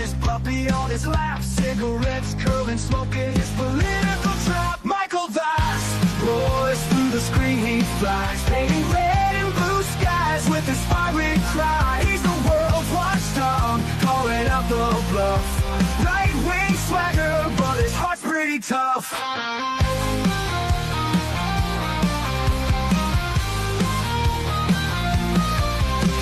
his puppy on his lap, cigarettes curling, smoking his political trap. Michael Vass roars through the screen, he flies, painting red and blue skies with his fiery cry. He's the world's watchdog, calling out the bluff. Right-wing swagger, but his heart's pretty tough.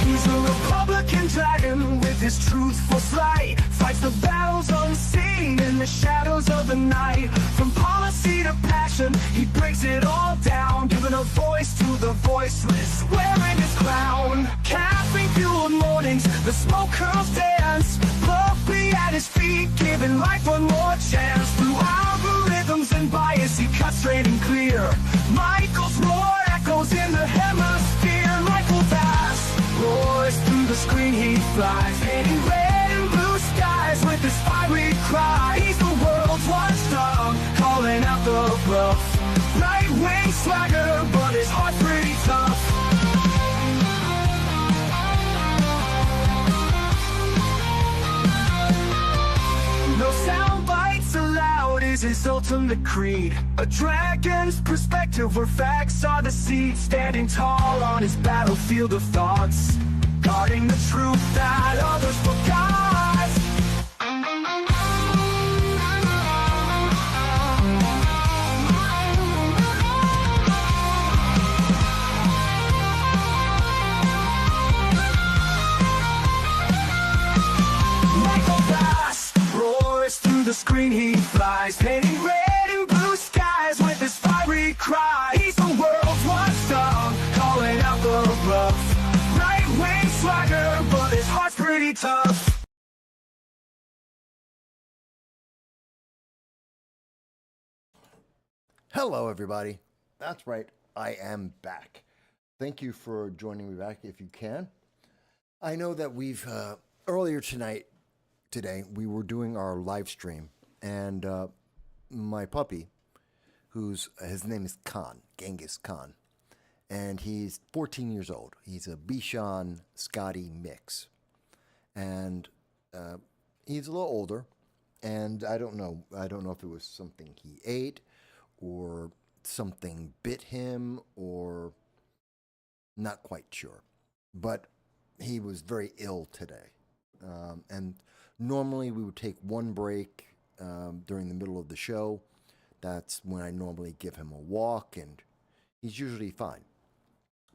He's a Republican dragon with his truthful slight, fights the battles unseen in the shadows of the night. From policy to passion, he breaks it all down, giving a voice to the voiceless, wearing his crown. Caffeine-fueled mornings, the smoke curls dance, Fluffy at his feet, giving life one more chance. Through algorithms and bias, he cuts straight and clear. Michael's roar echoes in the hemisphere. Michael Vass roars through the screen, he flies, painting red and blue skies with his fiery cry. He's the world's watchdog, calling out the bluff. Right-wing swagger, but his heart's pretty tough. No soundbites allowed is his ultimate creed. A dragon's perspective where facts are the seed. Standing tall on his battlefield of thoughts, guarding the truth that others forgot. Michael Vass roars through the screen, he flies, painting red and blue skies with his fiery cry. He's the world's watchdog, calling out the bluff. Right-wing swagger, but his heart's pretty tough. Hello, everybody. That's right, I am back. Thank you for joining me back if you can. I know that we've, earlier today, we were doing our live stream, and my puppy, his name is Khan, Genghis Khan, and he's 14 years old. He's a Bichon Scotty mix, and he's a little older, and I don't know if it was something he ate or something bit him, or not quite sure, but he was very ill today, and normally we would take one break during the middle of the show. That's when I normally give him a walk, and he's usually fine.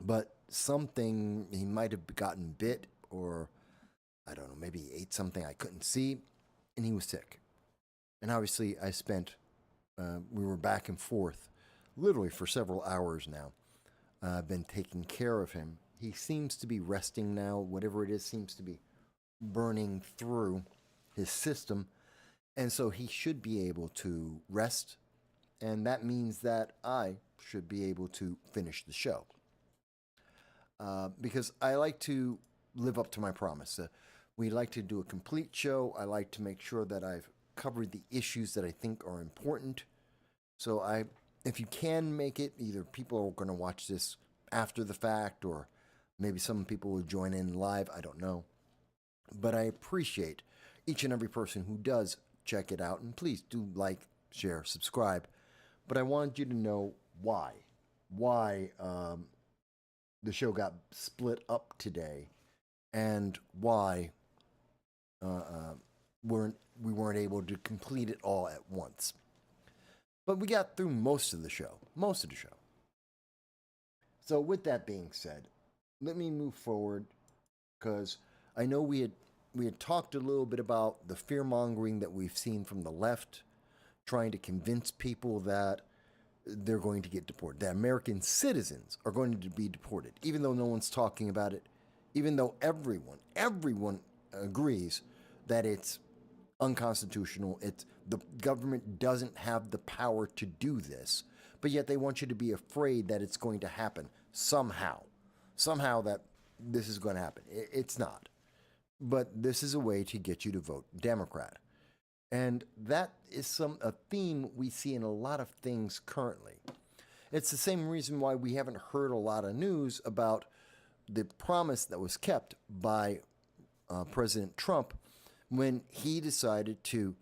But something, he might have gotten bit, or I don't know, maybe he ate something I couldn't see, and he was sick. And obviously we were back and forth literally for several hours now. I've been taking care of him. He seems to be resting now. Whatever it is seems to be burning through his system, and so he should be able to rest, and that means that I should be able to finish the show, because I like to live up to my promise. We like to do a complete show. I like to make sure that I've covered the issues that I think are important. So if you can make it, either people are going to watch this after the fact, or maybe some people will join in live, I don't know. But I appreciate each and every person who does check it out, and please do like, share, subscribe. But I wanted you to know why the show got split up today, and why we weren't able to complete it all at once. But we got through most of the show. So with that being said, let me move forward, because I know we had talked a little bit about the fear-mongering that we've seen from the left, trying to convince people that they're going to get deported, that American citizens are going to be deported, even though no one's talking about it, even though everyone agrees that it's unconstitutional. The government doesn't have the power to do this, but yet they want you to be afraid that it's going to happen somehow that this is going to happen. It's not. But this is a way to get you to vote Democrat. And that is a theme we see in a lot of things currently. It's the same reason why we haven't heard a lot of news about the promise that was kept by President Trump when he decided to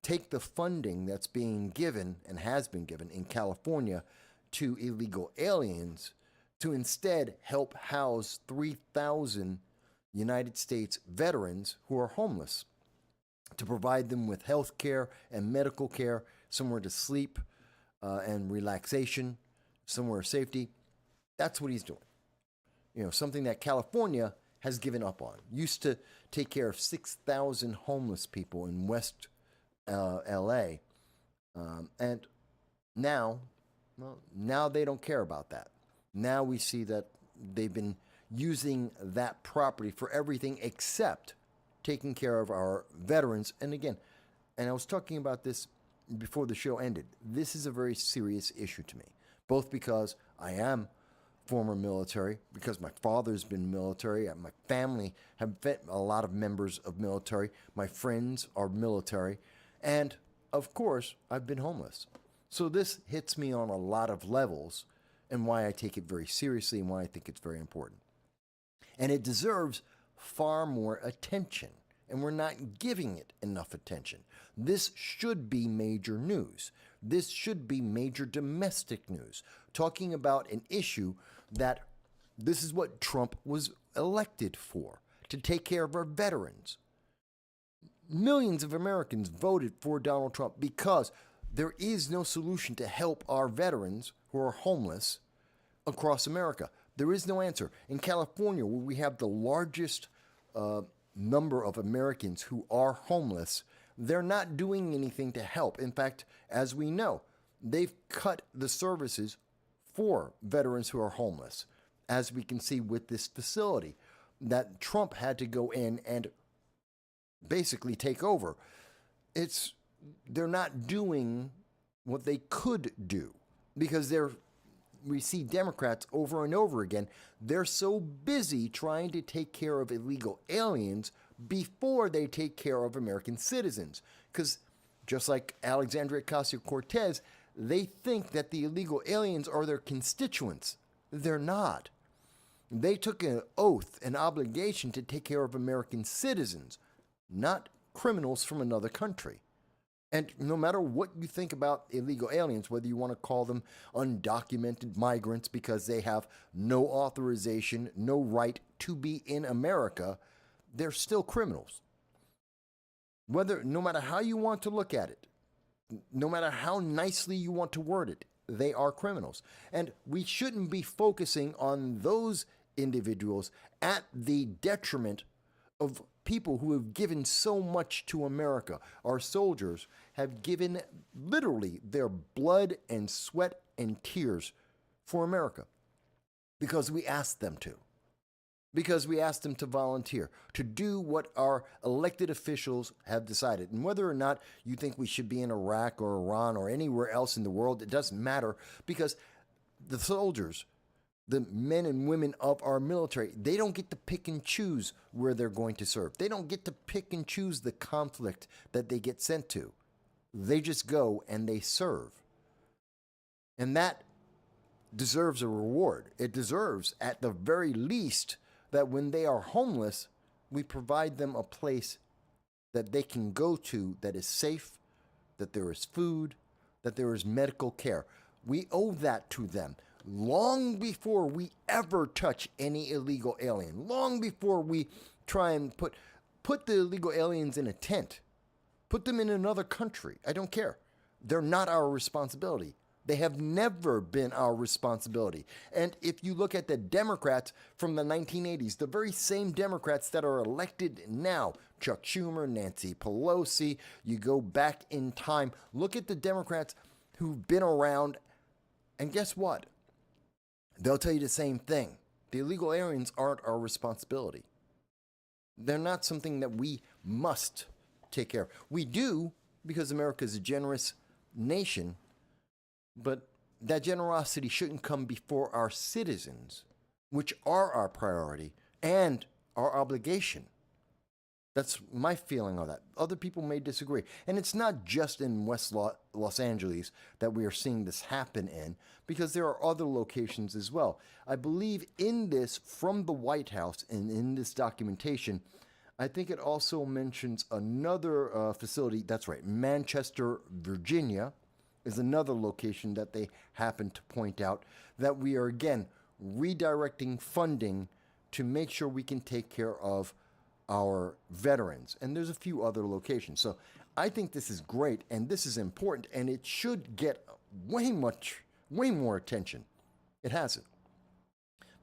take the funding that's being given and has been given in California to illegal aliens to instead help house 3,000 United States veterans who are homeless, to provide them with health care and medical care, somewhere to sleep and relaxation, somewhere of safety. That's what he's doing. You know, something that California has given up on. Used to take care of 6,000 homeless people in West LA. And now, well, now they don't care about that. Now we see that they've been using that property for everything except taking care of our veterans. And again, and I was talking about this before the show ended, this is a very serious issue to me, both because I am former military, because my father's been military, my family have a lot of members of military, my friends are military, and of course, I've been homeless. So this hits me on a lot of levels, and why I take it very seriously and why I think it's very important. And it deserves far more attention, and we're not giving it enough attention. This should be major news. This should be major domestic news, talking about an issue that this is what Trump was elected for, to take care of our veterans. Millions of Americans voted for Donald Trump because there is no solution to help our veterans who are homeless across America. There is no answer. In California, where we have the largest number of Americans who are homeless, they're not doing anything to help. In fact, as we know, they've cut the services for veterans who are homeless, as we can see with this facility that Trump had to go in and basically take over. They're not doing what they could do because we see Democrats over and over again. They're so busy trying to take care of illegal aliens before they take care of American citizens. Because just like Alexandria Ocasio-Cortez, they think that the illegal aliens are their constituents. They're not. They took an oath, an obligation to take care of American citizens, not criminals from another country. And no matter what you think about illegal aliens, whether you want to call them undocumented migrants because they have no authorization, no right to be in America, they're still criminals. No matter how you want to look at it, no matter how nicely you want to word it, they are criminals. And we shouldn't be focusing on those individuals at the detriment of people who have given so much to America. Our soldiers have given literally their blood and sweat and tears for America because we asked them to. Because we asked them to volunteer, to do what our elected officials have decided. And whether or not you think we should be in Iraq or Iran or anywhere else in the world, it doesn't matter, because the soldiers, the men and women of our military, they don't get to pick and choose where they're going to serve. They don't get to pick and choose the conflict that they get sent to. They just go and they serve. And that deserves a reward. It deserves, at the very least, that when they are homeless, we provide them a place that they can go to that is safe, that there is food, that there is medical care. We owe that to them. Long before we ever touch any illegal alien, long before we try and put the illegal aliens in a tent, put them in another country, I don't care. They're not our responsibility. They have never been our responsibility. And if you look at the Democrats from the 1980s, the very same Democrats that are elected now, Chuck Schumer, Nancy Pelosi, you go back in time, look at the Democrats who've been around, and guess what? They'll tell you the same thing. The illegal aliens aren't our responsibility. They're not something that we must take care of. We do, because America is a generous nation, but that generosity shouldn't come before our citizens, which are our priority and our obligation. That's my feeling on that. Other people may disagree. And it's not just in West Los Angeles that we are seeing this happen in, because there are other locations as well. I believe in this, from the White House and in this documentation, I think it also mentions another facility. That's right, Manchester, Virginia is another location that they happen to point out that we are again redirecting funding to make sure we can take care of our veterans. And there's a few other locations. So I think this is great and this is important and it should get way more attention. It hasn't.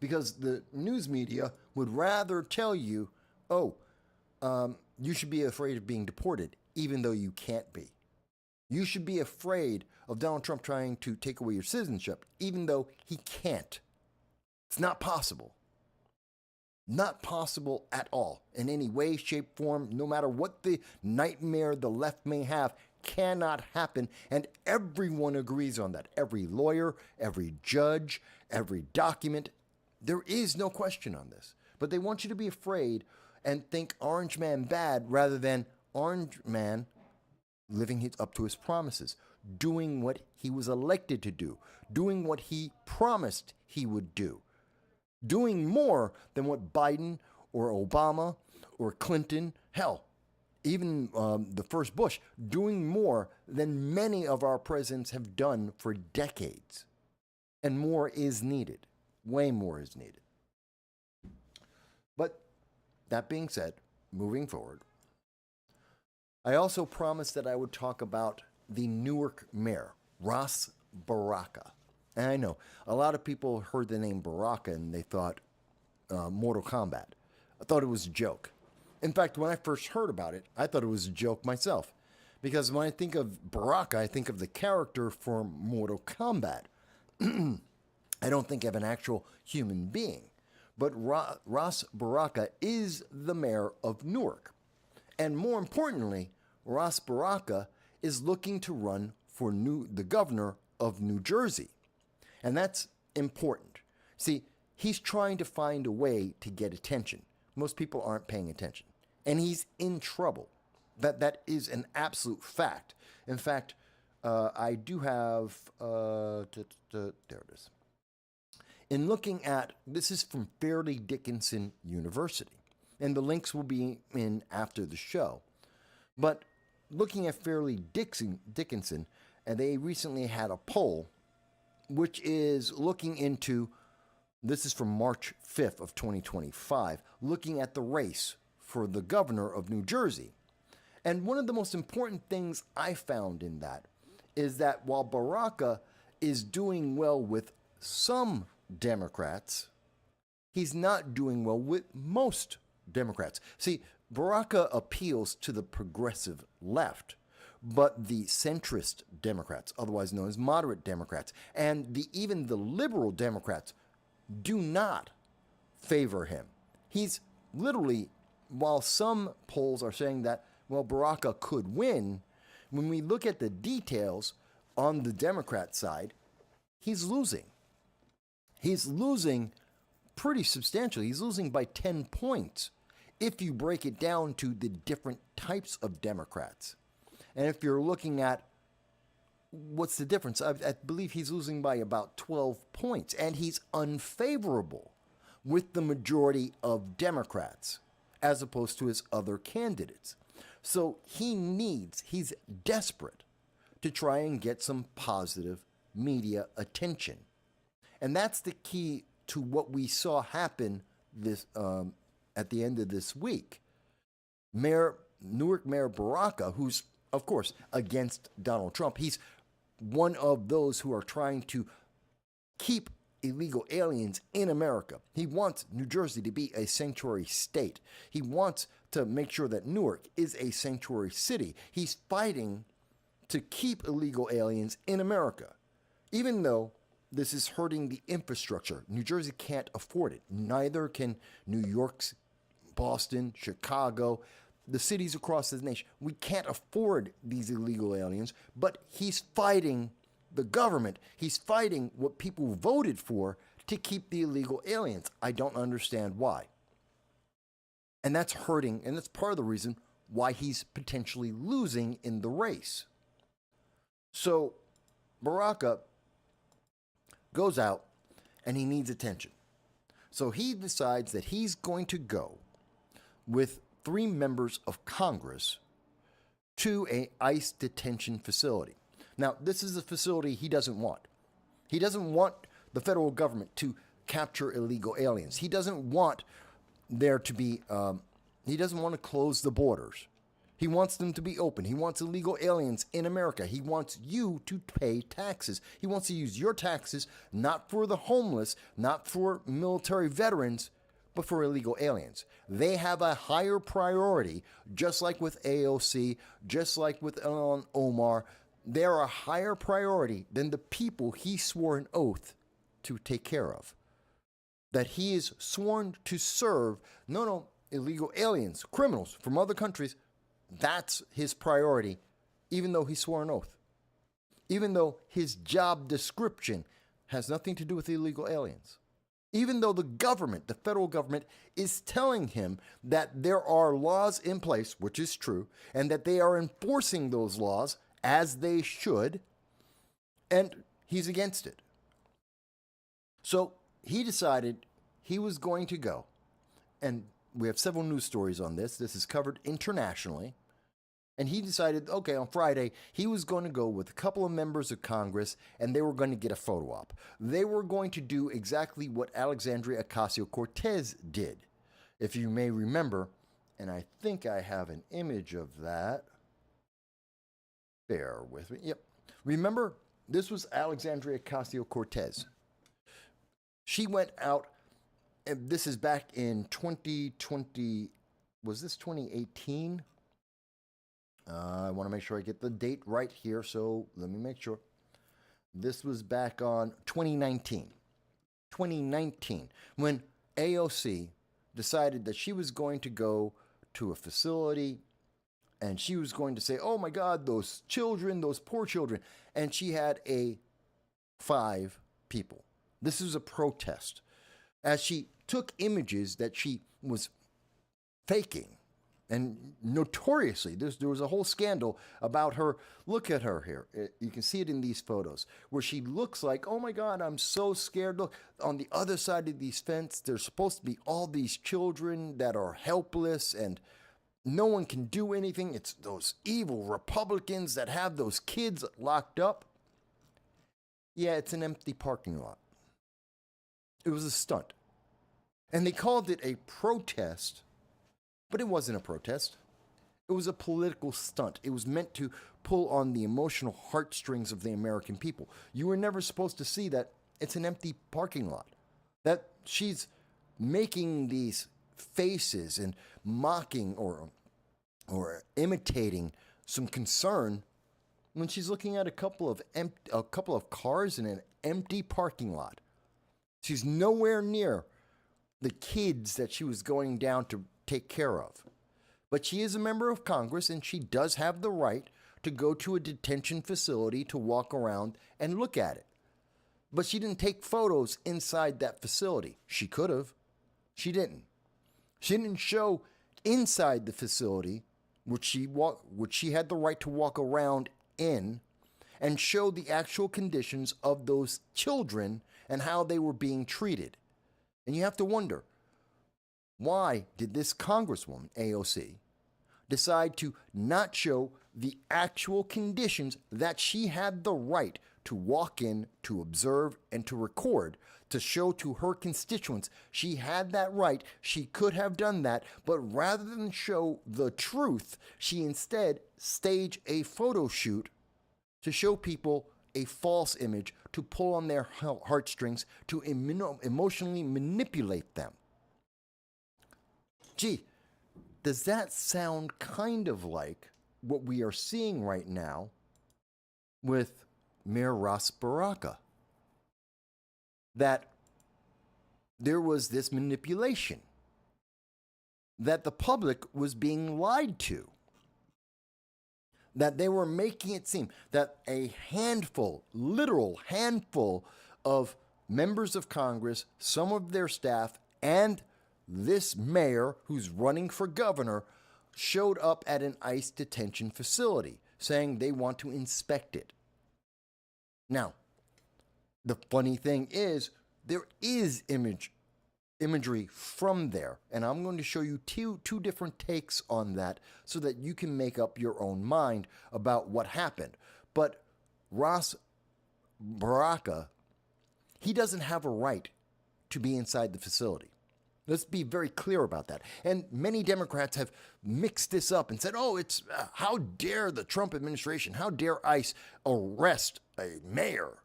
Because the news media would rather tell you, oh, you should be afraid of being deported, even though you can't be. You should be afraid of Donald Trump trying to take away your citizenship, even though he can't. It's not possible. Not possible at all, in any way, shape, form, no matter what the nightmare the left may have, cannot happen, and everyone agrees on that. Every lawyer, every judge, every document. There is no question on this. But they want you to be afraid and think Orange Man bad rather than Orange Man living up to his promises, doing what he was elected to do, doing what he promised he would do, doing more than what Biden or Obama or Clinton, hell, even the first Bush, doing more than many of our presidents have done for decades. And more is needed. Way more is needed. But that being said, moving forward, I also promised that I would talk about the Newark mayor, Ras Baraka. And I know a lot of people heard the name Baraka and they thought Mortal Kombat. I thought it was a joke. In fact, when I first heard about it, I thought it was a joke myself. Because when I think of Baraka, I think of the character from Mortal Kombat. I don't think of an actual human being. But Ras Baraka is the mayor of Newark. And more importantly, Ras Baraka is looking to run for the governor of New Jersey. And that's important. See, he's trying to find a way to get attention. Most people aren't paying attention. And he's in trouble. That is an absolute fact. In fact, I do have, there it is. In looking at, this is from Fairleigh Dickinson University, and the links will be in after the show. But looking at Fairleigh Dickinson, and they recently had a poll, which is looking into, this is from March 5th of 2025, looking at the race for the governor of New Jersey. And one of the most important things I found in that is that while Baraka is doing well with some Democrats, he's not doing well with most Democrats. See, Baraka appeals to the progressive left, but the centrist Democrats, otherwise known as moderate Democrats, and even the liberal Democrats do not favor him. He's literally, while some polls are saying that, well, Baraka could win, when we look at the details on the Democrat side, he's losing. He's losing pretty substantially. He's losing by 10 points if you break it down to the different types of Democrats. And if you're looking at what's the difference, I believe he's losing by about 12 points. And he's unfavorable with the majority of Democrats as opposed to his other candidates. So he's desperate to try and get some positive media attention. And that's the key to what we saw happen this at the end of this week. Newark Mayor Baraka, who's, of course, against Donald Trump, he's one of those who are trying to keep illegal aliens in America. He wants New Jersey to be a sanctuary state. He wants to make sure that Newark is a sanctuary city. He's fighting to keep illegal aliens in America, even though this is hurting the infrastructure. New Jersey can't afford it. Neither can New York, Boston, Chicago, the cities across the nation. We can't afford these illegal aliens, but he's fighting the government. He's fighting what people voted for to keep the illegal aliens. I don't understand why. And that's hurting, and that's part of the reason why he's potentially losing in the race. So Baraka goes out and he needs attention. So he decides that he's going to go with 3 members of Congress to a ICE detention facility. Now, this is a facility he doesn't want. He doesn't want the federal government to capture illegal aliens. He doesn't want there to be, he doesn't want to close the borders. He wants them to be open. He wants illegal aliens in America. He wants you to pay taxes. He wants to use your taxes not for the homeless, not for military veterans, but for illegal aliens. They have a higher priority, just like with AOC, just like with Ilhan Omar. They're a higher priority than the people he swore an oath to take care of. That he is sworn to serve, no, illegal aliens, criminals from other countries. That's his priority, even though he swore an oath. Even though his job description has nothing to do with illegal aliens. Even though the government, the federal government, is telling him that there are laws in place, which is true, and that they are enforcing those laws as they should, and he's against it. So he decided he was going to go, and we have several news stories on this. This is covered internationally. And he decided, okay, on Friday, he was going to go with a couple of members of Congress and they were going to get a photo op. They were going to do exactly what Alexandria Ocasio-Cortez did. If you may remember, and I think I have an image of that. Bear with me. Yep. Remember, this was Alexandria Ocasio-Cortez. She went out, and this is back in 2020, was this 2018? I want to make sure I get the date right here, so let me make sure. This was back on 2019. 2019, when AOC decided that she was going to go to a facility and she was going to say, oh my God, those children, those poor children. And she had 5 people. This is a protest. As she took images that she was faking, and notoriously, there was a whole scandal about her. Look at her here. You can see it in these photos where she looks like, oh my God, I'm so scared. Look, on the other side of these fence, there's supposed to be all these children that are helpless and no one can do anything. It's those evil Republicans that have those kids locked up. Yeah, it's an empty parking lot. It was a stunt. And they called it a protest. But it wasn't a protest. It was a political stunt. It was meant to pull on the emotional heartstrings of the American people. You were never supposed to see that it's an empty parking lot. That she's making these faces and mocking or imitating some concern when she's looking at a couple of cars in an empty parking lot. She's nowhere near the kids that she was going down to take care of. But she is a member of Congress and she does have the right to go to a detention facility to walk around and look at it. But she didn't take photos inside that facility. She could have. She didn't. She didn't show inside the facility, which she had the right to walk around in, and show the actual conditions of those children and how they were being treated. And you have to wonder, why did this Congresswoman, AOC, decide to not show the actual conditions that she had the right to walk in, to observe, and to record, to show to her constituents? She had that right. She could have done that. But rather than show the truth, she instead staged a photo shoot to show people a false image, to pull on their heartstrings, to emotionally manipulate them. Gee, does that sound kind of like what we are seeing right now with Mayor Baraka? That there was this manipulation, that the public was being lied to, that they were making it seem that a handful, literal handful of members of Congress, some of their staff, and this mayor who's running for governor showed up at an ICE detention facility saying they want to inspect it. Now, the funny thing is, there is imagery from there. And I'm going to show you two different takes on that so that you can make up your own mind about what happened. But Ras Baraka, he doesn't have a right to be inside the facility. Let's be very clear about that. And many Democrats have mixed this up and said, oh, it's how dare the Trump administration, how dare ICE arrest a mayor?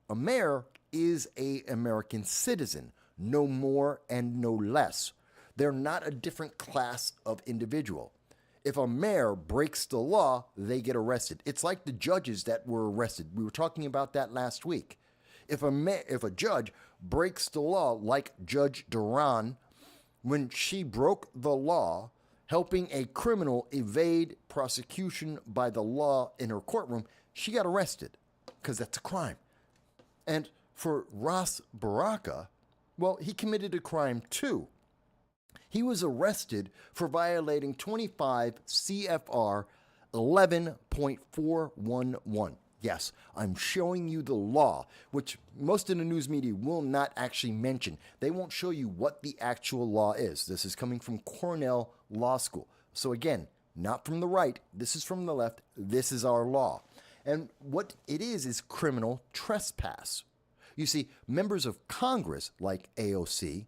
A mayor is an American citizen, no more and no less. They're not a different class of individual. If a mayor breaks the law, they get arrested. It's like the judges that were arrested. We were talking about that last week. If a judge breaks the law, like Judge Duran, when she broke the law, helping a criminal evade prosecution by the law in her courtroom, she got arrested because that's a crime. And for Ras Baraka, well, he committed a crime too. He was arrested for violating 25 CFR 11.411. Yes, I'm showing you the law, which most of the news media will not actually mention. They won't show you what the actual law is. This is coming from Cornell Law School. So again, not from the right. This is from the left. This is our law. And what it is criminal trespass. You see, members of Congress, like AOC,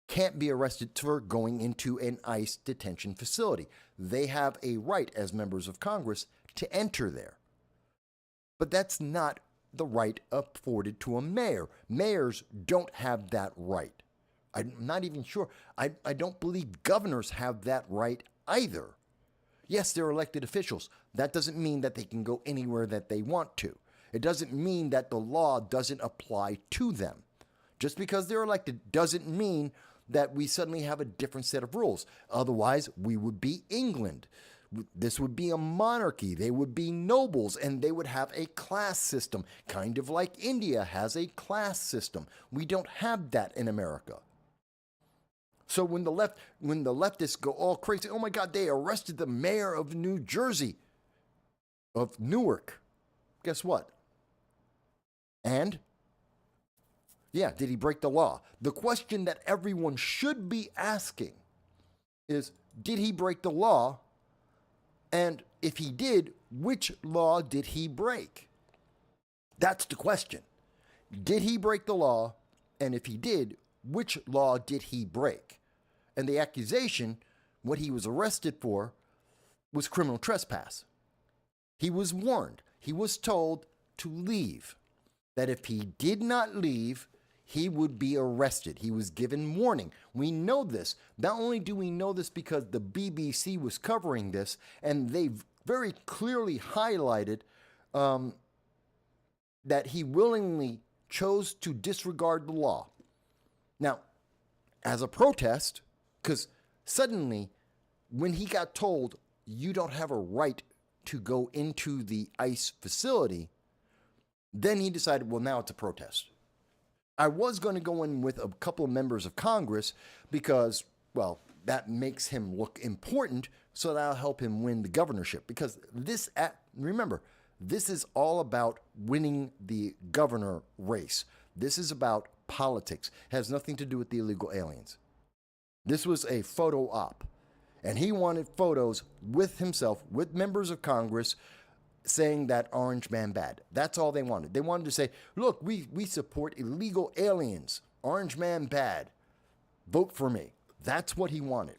can't be arrested for going into an ICE detention facility. They have a right as members of Congress to enter there. But that's not the right afforded to a mayor. Mayors don't have that right. I'm not even sure. I don't believe governors have that right either. Yes, they're elected officials. That doesn't mean that they can go anywhere that they want to. It doesn't mean that the law doesn't apply to them. Just because they're elected doesn't mean that we suddenly have a different set of rules. Otherwise, we would be England. This would be a monarchy. They would be nobles, and they would have a class system, kind of like India has a class system. We don't have that in America. So when the leftists go all crazy, oh my God, they arrested the mayor of New Jersey, of Newark. Guess what? And? Yeah, did he break the law? The question that everyone should be asking is, did he break the law? And if he did, which law did he break? That's the question. Did he break the law? And if he did, which law did he break? And the accusation, what he was arrested for, was criminal trespass. He was warned. He was told to leave. That if he did not leave, he would be arrested. He was given warning. We know this. Not only do we know this because the BBC was covering this, and they very clearly highlighted that he willingly chose to disregard the law. Now, as a protest, because suddenly, when he got told, you don't have a right to go into the ICE facility, then he decided, well, now it's a protest. I was going to go in with a couple of members of Congress because, well, that makes him look important, so that'll help him win the governorship. Because remember, this is all about winning the governor race. This is about politics. It has nothing to do with the illegal aliens. This was a photo op, and he wanted photos with himself, with members of Congress, saying that Orange Man bad. That's all they wanted. They wanted to say, look, we support illegal aliens. Orange Man bad. Vote for me. That's what he wanted.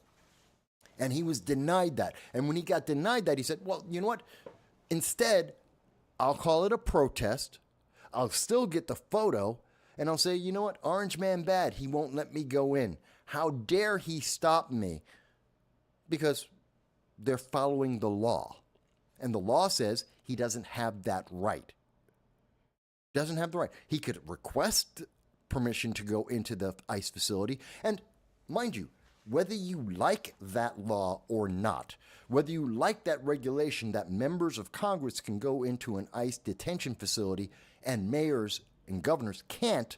And he was denied that. And when he got denied that, he said, well, you know what? Instead, I'll call it a protest. I'll still get the photo. And I'll say, you know what? Orange Man bad. He won't let me go in. How dare he stop me? Because they're following the law. And the law says he doesn't have that right. Doesn't have the right. He could request permission to go into the ICE facility. And mind you, whether you like that law or not, whether you like that regulation that members of Congress can go into an ICE detention facility and mayors and governors can't,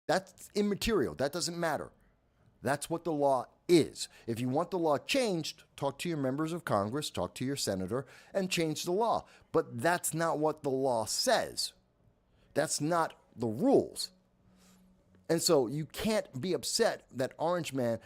that's immaterial. That doesn't matter. That's what the law is. If you want the law changed, talk to your members of Congress, talk to your senator, and change the law. But that's not what the law says. That's not the rules. And so you can't be upset that Orange Man,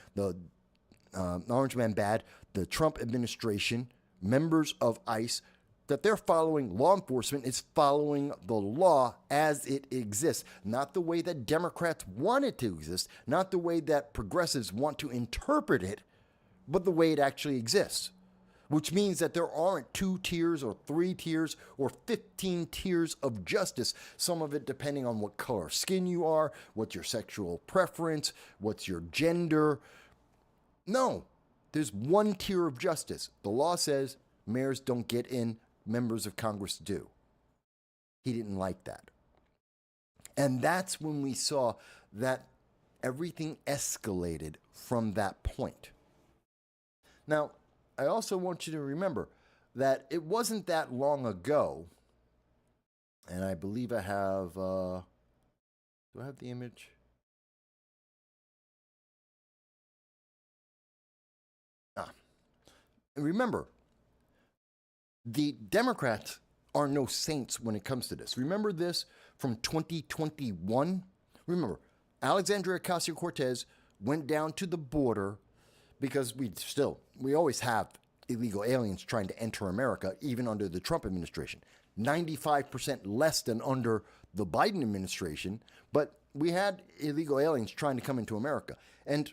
Orange Man bad, the Trump administration, members of ICE, that they're following law enforcement is following the law as it exists, not the way that Democrats want it to exist, not the way that progressives want to interpret it, but the way it actually exists. Which means that there aren't 2 tiers or 3 tiers or 15 tiers of justice, some of it depending on what color skin you are, what's your sexual preference, what's your gender. No, there's 1 tier of justice. The law says mayors don't get in, members of Congress do. He didn't like that. And that's when we saw that everything escalated from that point. Now, I also want you to remember that it wasn't that long ago, and I believe I have, do I have the image? Remember, the Democrats are no saints when it comes to this. Remember this from 2021? Remember, Alexandria Ocasio-Cortez went down to the border because we always have illegal aliens trying to enter America, even under the Trump administration. 95% less than under the Biden administration, but we had illegal aliens trying to come into America. And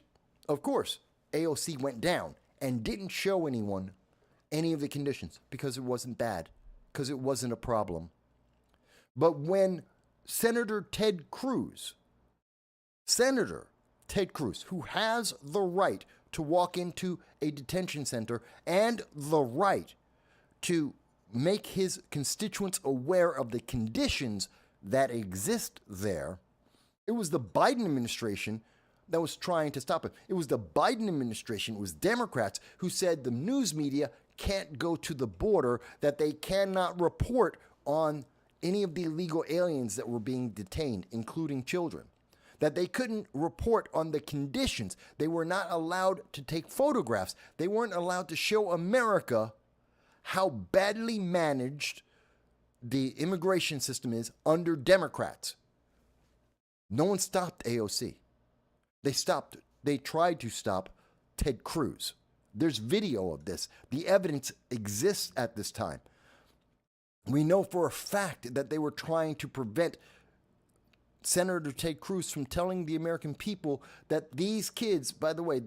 of course, AOC went down and didn't show anyone any of the conditions because it wasn't bad, because it wasn't a problem. But when Senator Ted Cruz, who has the right to walk into a detention center and the right to make his constituents aware of the conditions that exist there, it was the Biden administration that was trying to stop it. It was the Biden administration, it was Democrats who said the news media can't go to the border, that they cannot report on any of the illegal aliens that were being detained, including children. That they couldn't report on the conditions. They were not allowed to take photographs. They weren't allowed to show America how badly managed the immigration system is under Democrats. No one stopped AOC. They tried to stop Ted Cruz. There's video of this. The evidence exists at this time. We know for a fact that they were trying to prevent Senator Ted Cruz from telling the American people that these kids, by the way,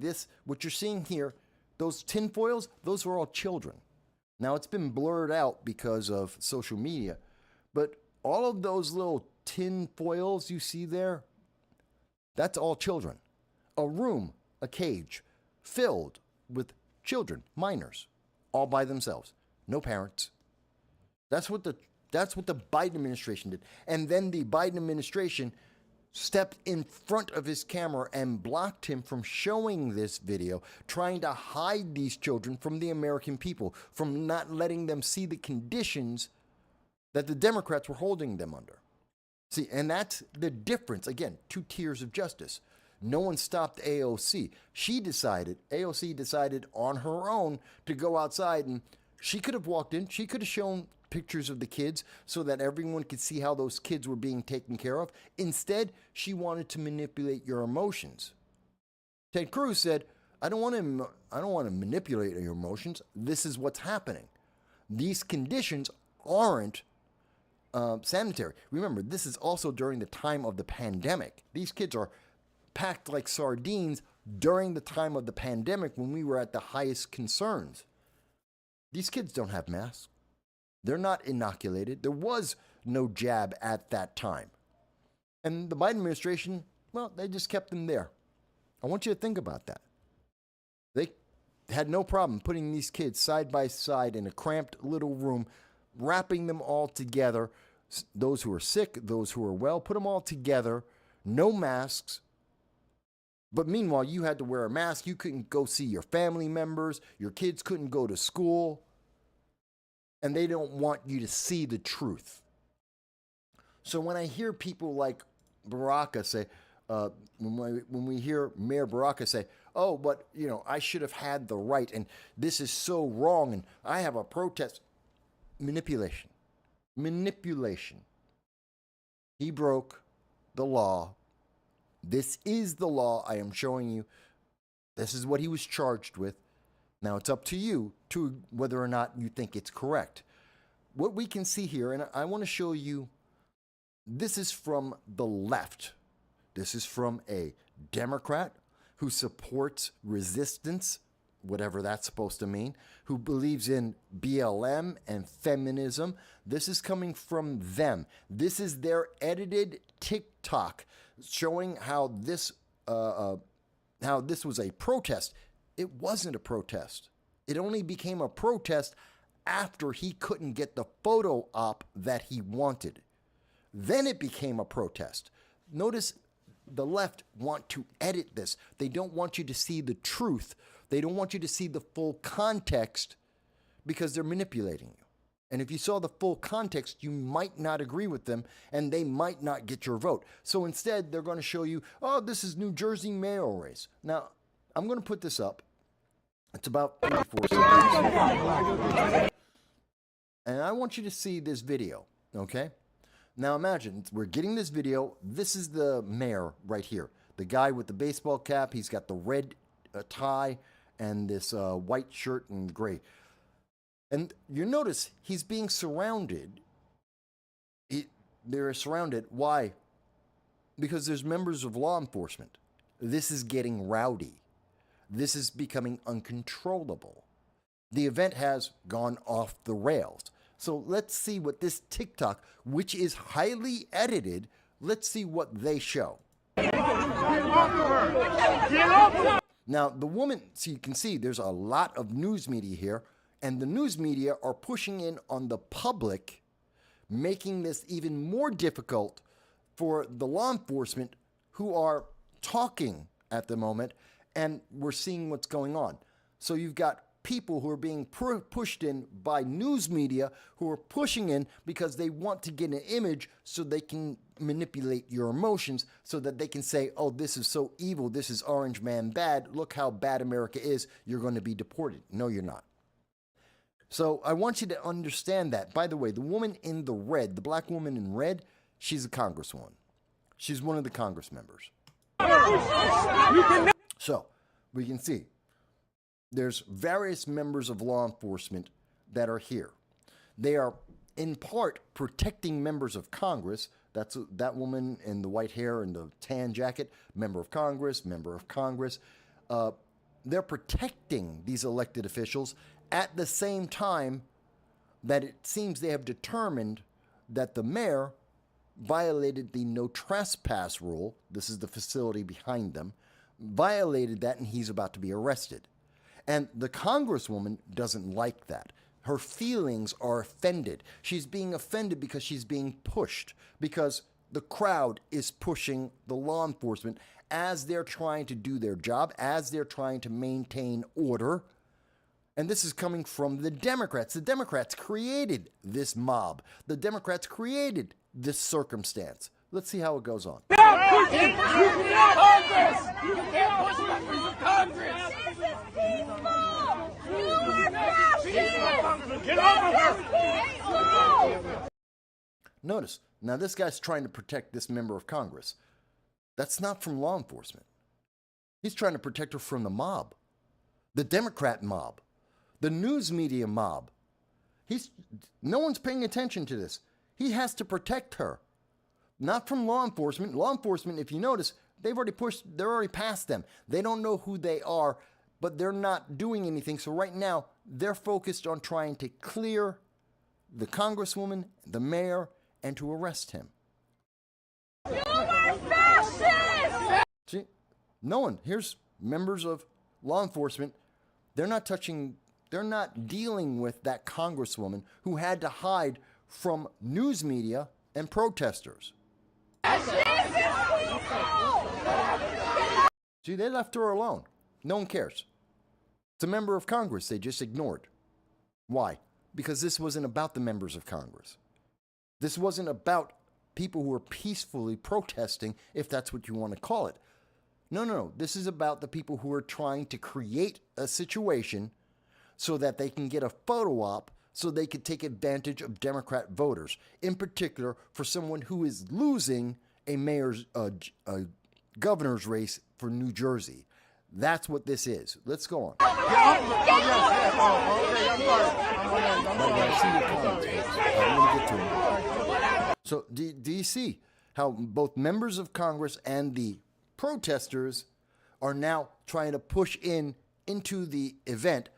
what you're seeing here, those tinfoils, those were all children. Now, it's been blurred out because of social media, but all of those little tinfoils you see there, that's all children. A room, a cage, filled with children, minors, all by themselves, no parents. That's what the Biden administration did. And then the Biden administration stepped in front of his camera and blocked him from showing this video, trying to hide these children from the American people, from not letting them see the conditions that the Democrats were holding them under. See, and that's the difference. Again, 2 tiers of justice. No one stopped AOC. AOC decided on her own to go outside, and she could have walked in. She could have shown pictures of the kids so that everyone could see how those kids were being taken care of. Instead, she wanted to manipulate your emotions. Ted Cruz said, I don't want to manipulate your emotions. This is what's happening. These conditions aren't sanitary. Remember, this is also during the time of the pandemic. These kids are packed like sardines during the time of the pandemic when we were at the highest concerns. These kids don't have masks. They're not inoculated. There was no jab at that time. And the Biden administration, well, they just kept them there. I want you to think about that. They had no problem putting these kids side by side in a cramped little room, wrapping them all together. Those who are sick, those who are well, put them all together, no masks. But meanwhile, you had to wear a mask. You couldn't go see your family members. Your kids couldn't go to school. And they don't want you to see the truth. So when I hear people like Baraka say, when we hear Mayor Baraka say, oh, but, I should have had the right, and this is so wrong, and I have a protest. Manipulation. He broke the law This is the law I am showing you. This is what he was charged with. Now it's up to you to whether or not you think it's correct. What we can see here, and I want to show you, this is from the left. This is from a Democrat who supports resistance, whatever that's supposed to mean, who believes in BLM and feminism. This is coming from them. This is their edited TikTok showing how this was a protest. It wasn't a protest. It only became a protest after he couldn't get the photo op that he wanted. Then it became a protest. Notice the left want to edit this. They don't want you to see the truth. They don't want you to see the full context because they're manipulating you. And if you saw the full context, you might not agree with them and they might not get your vote. So instead, they're going to show you, oh, this is New Jersey mayoral race. Now, I'm going to put this up. It's about 34 seconds. And I want you to see this video, okay? Now imagine, we're getting this video. This is the mayor right here. The guy with the baseball cap. He's got the red tie and this white shirt and gray. And you notice he's being surrounded. They're surrounded. Why? Because there's members of law enforcement. This is getting rowdy. This is becoming uncontrollable. The event has gone off the rails. So let's see what this TikTok, which is highly edited, let's see what they show. Now, the woman, so you can see there's a lot of news media here, and the news media are pushing in on the public, making this even more difficult for the law enforcement who are talking at the moment, and we're seeing what's going on. So you've got people who are being pushed in by news media who are pushing in because they want to get an image so they can manipulate your emotions so that they can say, oh, this is so evil, this is Orange Man bad, look how bad America is, you're going to be deported. No, you're not. So I want you to understand that. By the way, the woman in the red, the black woman in red, she's a congresswoman. She's one of the Congress members. So we can see there's various members of law enforcement that are here. They are in part protecting members of Congress. That's that woman in the white hair and the tan jacket, member of Congress, member of Congress. They're protecting these elected officials at the same time that it seems they have determined that the mayor violated the no trespass rule. This is the facility behind them. Violated that, and he's about to be arrested. And the congresswoman doesn't like that. Her feelings are offended. She's being offended because she's being pushed, because the crowd is pushing the law enforcement as they're trying to do their job, as they're trying to maintain order. And this is coming from the Democrats. The Democrats created this mob. The Democrats created this circumstance. Let's see how it goes on. You can't push members of Congress! Get over her! Notice, now this guy's trying to protect this member of Congress. That's not from law enforcement. He's trying to protect her from the mob, the Democrat mob, the news media mob. No one's paying attention to this. He has to protect her, not from law enforcement. Law enforcement, if you notice, they're already past them. They don't know who they are, but they're not doing anything. So right now, they're focused on trying to clear the congresswoman, the mayor, and to arrest him. You are fascist! See, no one. Here's members of law enforcement. They're not dealing with that congresswoman who had to hide from news media and protesters. See, they left her alone. No one cares. It's a member of Congress they just ignored. Why? Because this wasn't about the members of Congress. This wasn't about people who are peacefully protesting, if that's what you want to call it. No. This is about the people who are trying to create a situation so that they can get a photo op so they could take advantage of Democrat voters, in particular for someone who is losing a mayor's governor's race for New Jersey. That's what this is. Let's go on. So do you see how both members of Congress and the protesters are now trying to push into the event,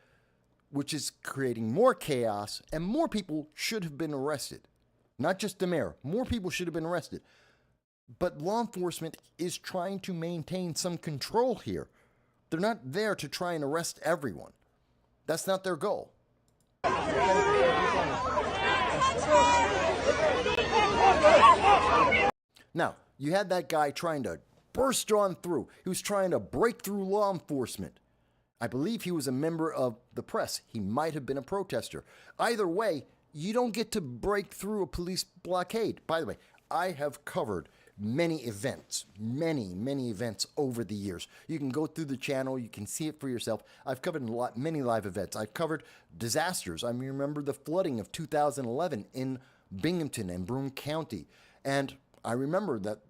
which is creating more chaos, and more people should have been arrested. Not just the mayor. More people should have been arrested. But law enforcement is trying to maintain some control here. They're not there to try and arrest everyone. That's not their goal. Now, you had that guy trying to burst on through. He was trying to break through law enforcement. I believe he was a member of the press. He might have been a protester. Either way, you don't get to break through a police blockade. By the way, I have covered many events over the years. You can go through the channel, you can see it for yourself. I've covered many live events. I've covered disasters. I remember the flooding of 2011 in Binghamton and Broome County. And I remember that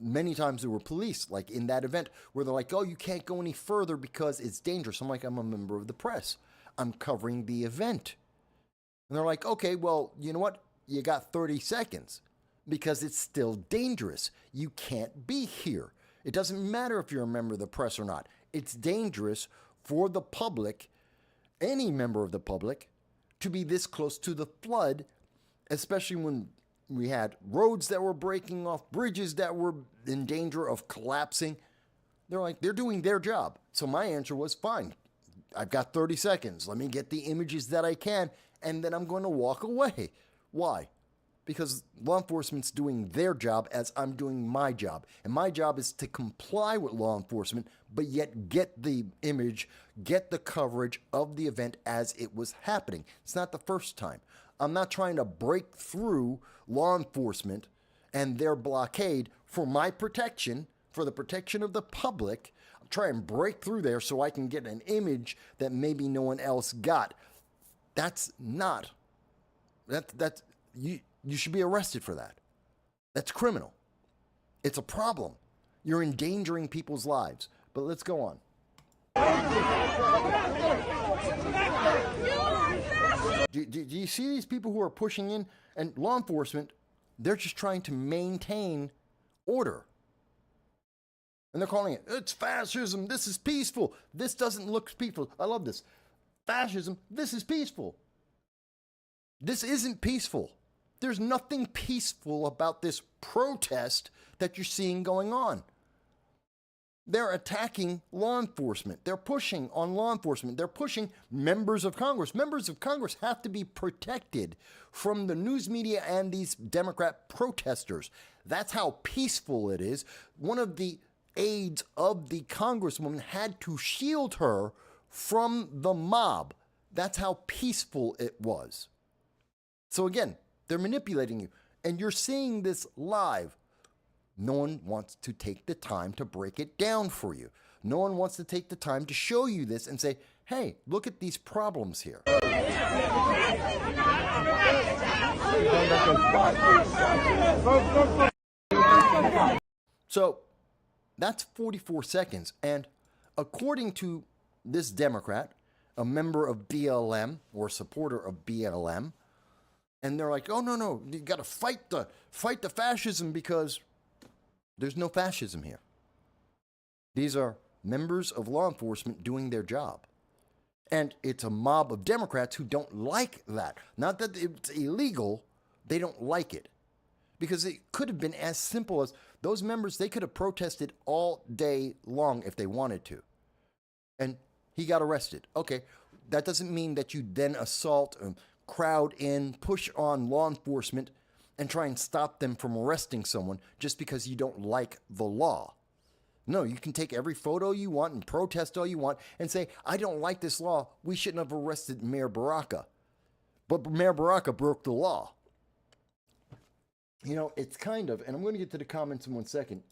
many times there were police, like in that event, where they're like, oh, you can't go any further because it's dangerous. I'm like, I'm a member of the press. I'm covering the event. And they're like, okay, well, you know what? You got 30 seconds. Because it's still dangerous. You can't be here. It doesn't matter if you're a member of the press or not. It's dangerous for the public, any member of the public, to be this close to the flood, especially when we had roads that were breaking off, bridges that were in danger of collapsing. They're like, they're doing their job. So my answer was, fine. I've got 30 seconds. Let me get the images that I can, and then I'm going to walk away. Why? Because law enforcement's doing their job as I'm doing my job. And my job is to comply with law enforcement, but yet get the image, get the coverage of the event as it was happening. It's not the first time. I'm not trying to break through law enforcement and their blockade for my protection, for the protection of the public. I'm trying to break through there so I can get an image that maybe no one else got. That's not, you should be arrested for that. That's criminal. It's a problem. You're endangering people's lives. But let's go on. Do you see these people who are pushing in? And law enforcement, they're just trying to maintain order. And they're calling it's fascism. This is peaceful. This doesn't look peaceful. I love this. Fascism. This is peaceful. This isn't peaceful. There's nothing peaceful about this protest that you're seeing going on. They're attacking law enforcement. They're pushing on law enforcement. They're pushing members of Congress. Members of Congress have to be protected from the news media and these Democrat protesters. That's how peaceful it is. One of the aides of the Congresswoman had to shield her from the mob. That's how peaceful it was. So again, they're manipulating you, and you're seeing this live. No one wants to take the time to break it down for you. No one wants to take the time to show you this and say, hey, look at these problems here. So that's 44 seconds, and according to this Democrat, a member of BLM or supporter of BLM, and they're like, oh, no, you got to fight the fascism because there's no fascism here. These are members of law enforcement doing their job. And it's a mob of Democrats who don't like that. Not that it's illegal, they don't like it. Because it could have been as simple as those members, they could have protested all day long if they wanted to. And he got arrested. Okay, that doesn't mean that you then assault crowd in, push on law enforcement, and try and stop them from arresting someone just because you don't like the law. No, you can take every photo you want and protest all you want and say, I don't like this law. We shouldn't have arrested Mayor Baraka. But Mayor Baraka broke the law. You know, it's kind of, and I'm going to get to the comments in 1 second.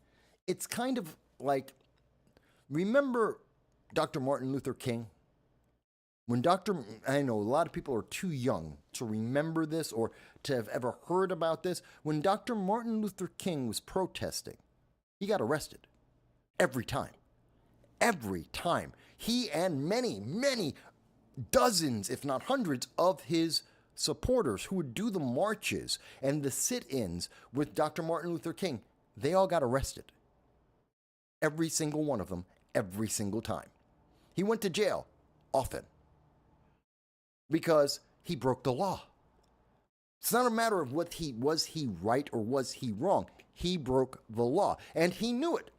It's kind of like, remember Dr. Martin Luther King? I know a lot of people are too young to remember this or to have ever heard about this. When Dr. Martin Luther King was protesting, he got arrested. every time. Every time. He and many, many dozens, if not hundreds, of his supporters who would do the marches and the sit-ins with Dr. Martin Luther King, they all got arrested. Every single one of them, every single time. He went to jail often because he broke the law. It's not a matter of was he right or was he wrong. He broke the law, and he knew it.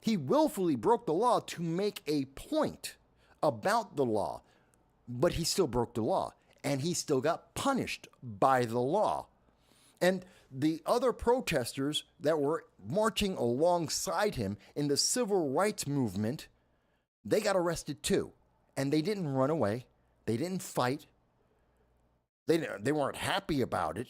He willfully broke the law to make a point about the law, but he still broke the law, and he still got punished by the law. And the other protesters that were marching alongside him in the civil rights movement, they got arrested too. And they didn't run away. They didn't fight. They weren't happy about it.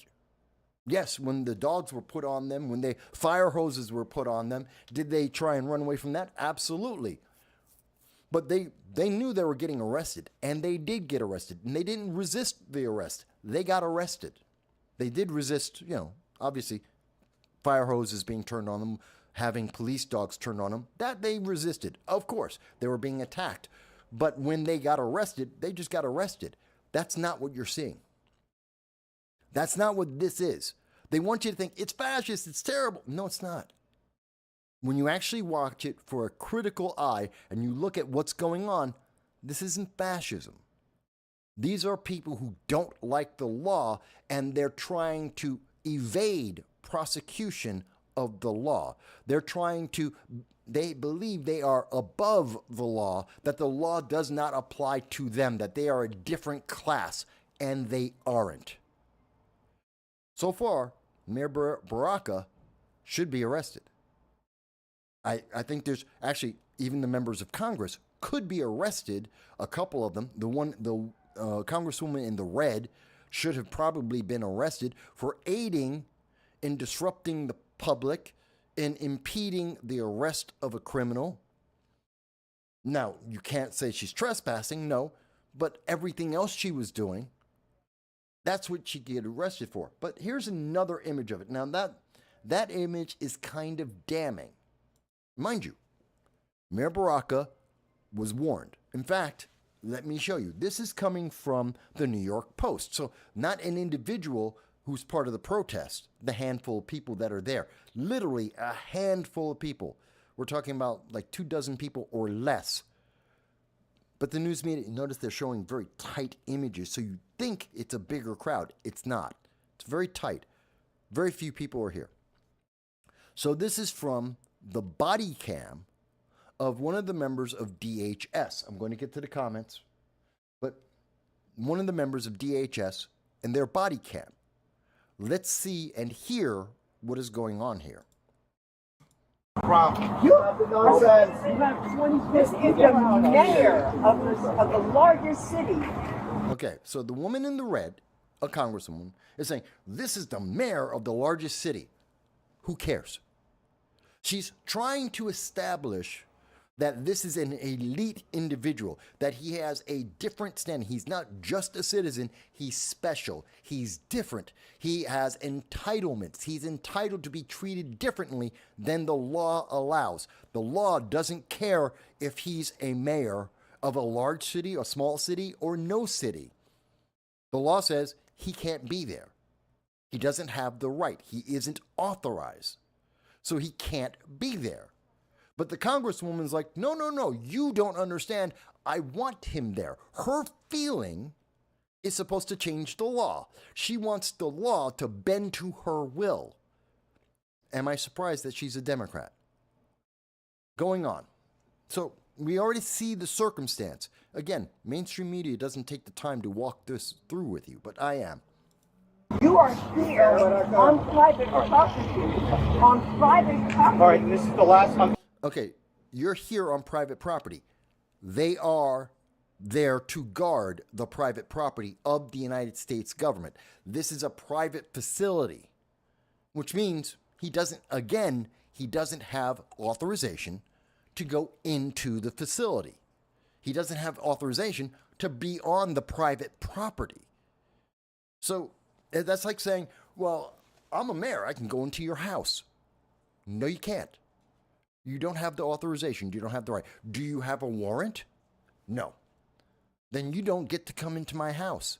Yes, when the dogs were put on them, when the fire hoses were put on them, did they try and run away from that? Absolutely. But they knew they were getting arrested, and they did get arrested, and they didn't resist the arrest. They got arrested. They did resist, obviously, fire hoses being turned on them, having police dogs turned on them. That they resisted. Of course, they were being attacked. But when they got arrested, they just got arrested. That's not what you're seeing. That's not what this is. They want you to think it's fascist, it's terrible. No, it's not. When you actually watch it for a critical eye and you look at what's going on, this isn't fascism. These are people who don't like the law, and they're trying to evade prosecution of the law. They believe they are above the law, that the law does not apply to them, that they are a different class, and they aren't. So far, Mayor Baraka should be arrested. I think there's actually, even the members of Congress could be arrested, a couple of them. The Congresswoman in the red should have probably been arrested for aiding in disrupting the public, in impeding the arrest of a criminal. Now, you can't say she's trespassing, no, but everything else she was doing, that's what she get arrested for. But here's another image of it. Now, that image is kind of damning. Mind you, Mayor Baraka was warned. In fact, let me show you. This is coming from the New York Post. So not an individual who's part of the protest, the handful of people that are there. Literally a handful of people. We're talking about like 24 people or less. But the news media, notice they're showing very tight images, so you think it's a bigger crowd. It's not. It's very tight. Very few people are here. So this is from the body cam of one of the members of DHS. I'm going to get to the comments, but one of the members of DHS and their body cam. Let's see and hear what is going on here. You this is the mayor of the largest city. Okay, so the woman in the red, a congresswoman, is saying, this is the mayor of the largest city. Who cares? She's trying to establish that this is an elite individual, that he has a different standing. He's not just a citizen, he's special, he's different, he has entitlements, he's entitled to be treated differently than the law allows. The law doesn't care if he's a mayor of a large city, a small city, or no city. The law says he can't be there. He doesn't have the right. He isn't authorized. So he can't be there. But the congresswoman's like, no, you don't understand. I want him there. Her feeling is supposed to change the law. She wants the law to bend to her will. Am I surprised that she's a Democrat? Going on. So we already see the circumstance. Again, mainstream media doesn't take the time to walk this through with you, but I am. You are here on private property. On private property. All right, this is the last. Okay, you're here on private property. They are there to guard the private property of the United States government. This is a private facility, which means he doesn't have authorization to go into the facility. He doesn't have authorization to be on the private property. So that's like saying, well, I'm a mayor. I can go into your house. No, you can't. You don't have the authorization. You don't have the right. Do you have a warrant? No. Then you don't get to come into my house.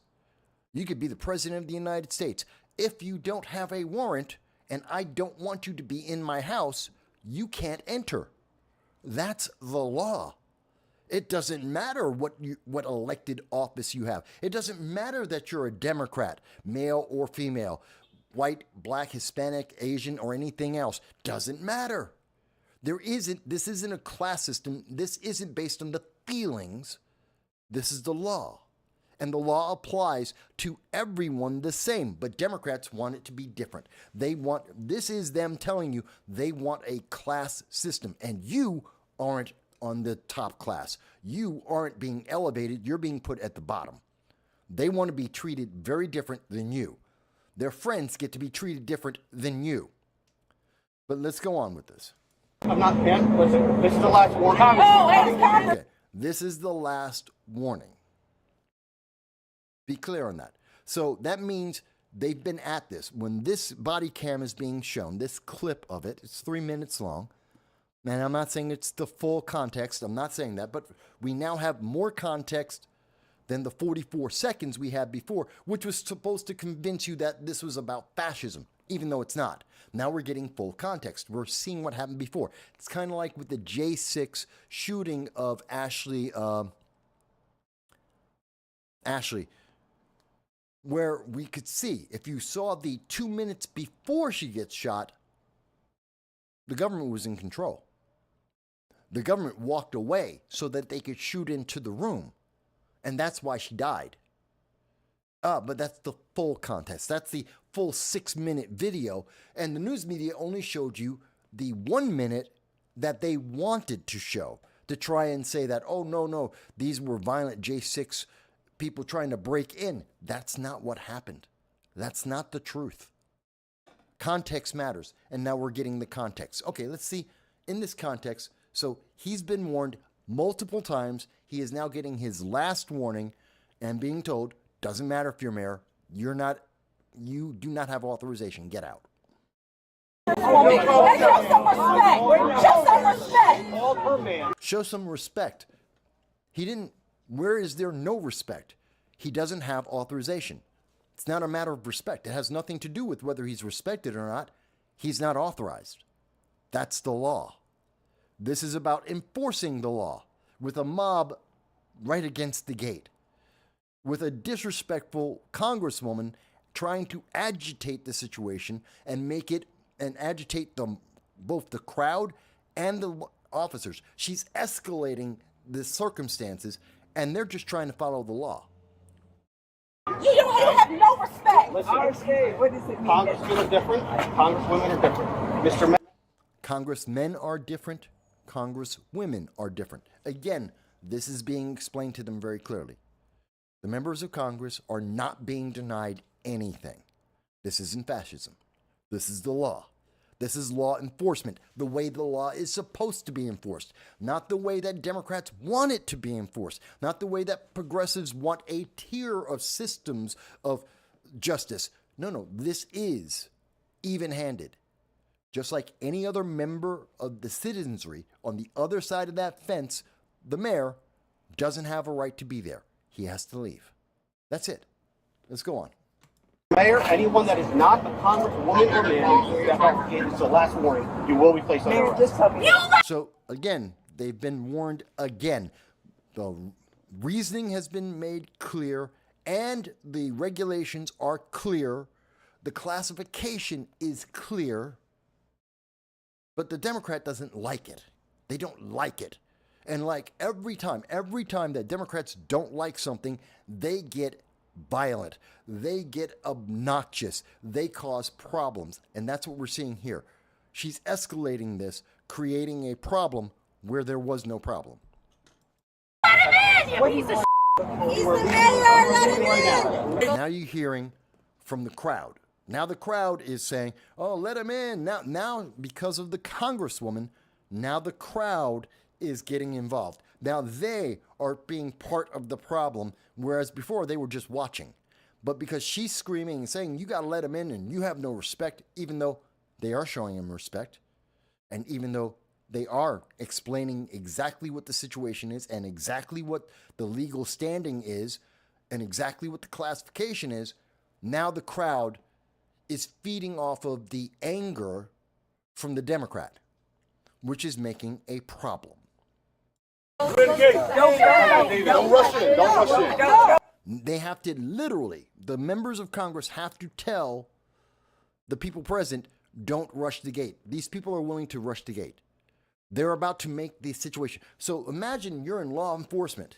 You could be the president of the United States. If you don't have a warrant and I don't want you to be in my house, you can't enter. That's the law. It doesn't matter what elected office you have. It doesn't matter that you're a Democrat, male or female, white, black, Hispanic, Asian, or anything else. Doesn't matter. This isn't a class system. This isn't based on the feelings. This is the law. And the law applies to everyone the same. But Democrats want it to be different. This is them telling you they want a class system. And you aren't on the top class. You aren't being elevated. You're being put at the bottom. They want to be treated very different than you. Their friends get to be treated different than you. But let's go on with this. I'm not, man. Listen, this is the last warning. Okay, this is the last warning. Be clear on that. So that means they've been at this. When this body cam is being shown, this clip of it, it's 3 minutes long. And I'm not saying it's the full context. I'm not saying that. But we now have more context than the 44 seconds we had before, which was supposed to convince you that this was about fascism, even though it's not. Now we're getting full context. We're seeing what happened before. It's kind of like with the J6 shooting of Ashley, where we could see, if you saw the 2 minutes before she gets shot, the government was in control. The government walked away so that they could shoot into the room. And that's why she died. But that's the full context. That's the full 6-minute video. And the news media only showed you the 1 minute that they wanted to show to try and say that, oh, no, these were violent J6 people trying to break in. That's not what happened. That's not the truth. Context matters. And now we're getting the context. Okay, let's see in this context. So he's been warned multiple times. He is now getting his last warning and being told, doesn't matter if you're mayor, you do not have authorization. Get out. Show some respect. Show some respect. Show some respect. Where is there no respect? He doesn't have authorization. It's not a matter of respect. It has nothing to do with whether he's respected or not. He's not authorized. That's the law. This is about enforcing the law with a mob right against the gate, with a disrespectful congresswoman trying to agitate the situation and agitate both the crowd and the officers. She's escalating the circumstances, and they're just trying to follow the law. You have no respect. Listen, What does it mean? Congressmen are different. Congresswomen are different. Mr. Mayor. Congressmen are different. Congresswomen are different. Again, this is being explained to them very clearly. The members of Congress are not being denied anything. This isn't fascism. This is the law. This is law enforcement, the way the law is supposed to be enforced, not the way that Democrats want it to be enforced, not the way that progressives want a tier of systems of justice. No, this is even-handed. Just like any other member of the citizenry on the other side of that fence, the mayor doesn't have a right to be there. He has to leave. That's it. Let's go on. Mayor, anyone that is not a congresswoman or man, step out. It's the last warning. You will be placed under arrest. So, again, they've been warned again. The reasoning has been made clear, and the regulations are clear. The classification is clear. But the Democrat doesn't like it. They don't like it. And like every time that Democrats don't like something, they get violent. They get obnoxious. They cause problems. And that's what we're seeing here. She's escalating this, creating a problem where there was no problem. Let him in! He's the mayor! Let him in! Now you're hearing from the crowd. Now the crowd is saying, oh, let him in. Now, because of the congresswoman, now the crowd is getting involved. Now they are being part of the problem, whereas before they were just watching. But because she's screaming and saying, you got to let him in and you have no respect, even though they are showing him respect, and even though They are explaining exactly what the situation is and exactly what the legal standing is and exactly what the classification is. Now the crowd is feeding off of the anger from the Democrat, which is making a problem. Don't rush in. Don't rush in. They have to literally, the members of Congress have to tell the people present, don't rush the gate. These people are willing to rush the gate. They're about to make the situation. So imagine you're in law enforcement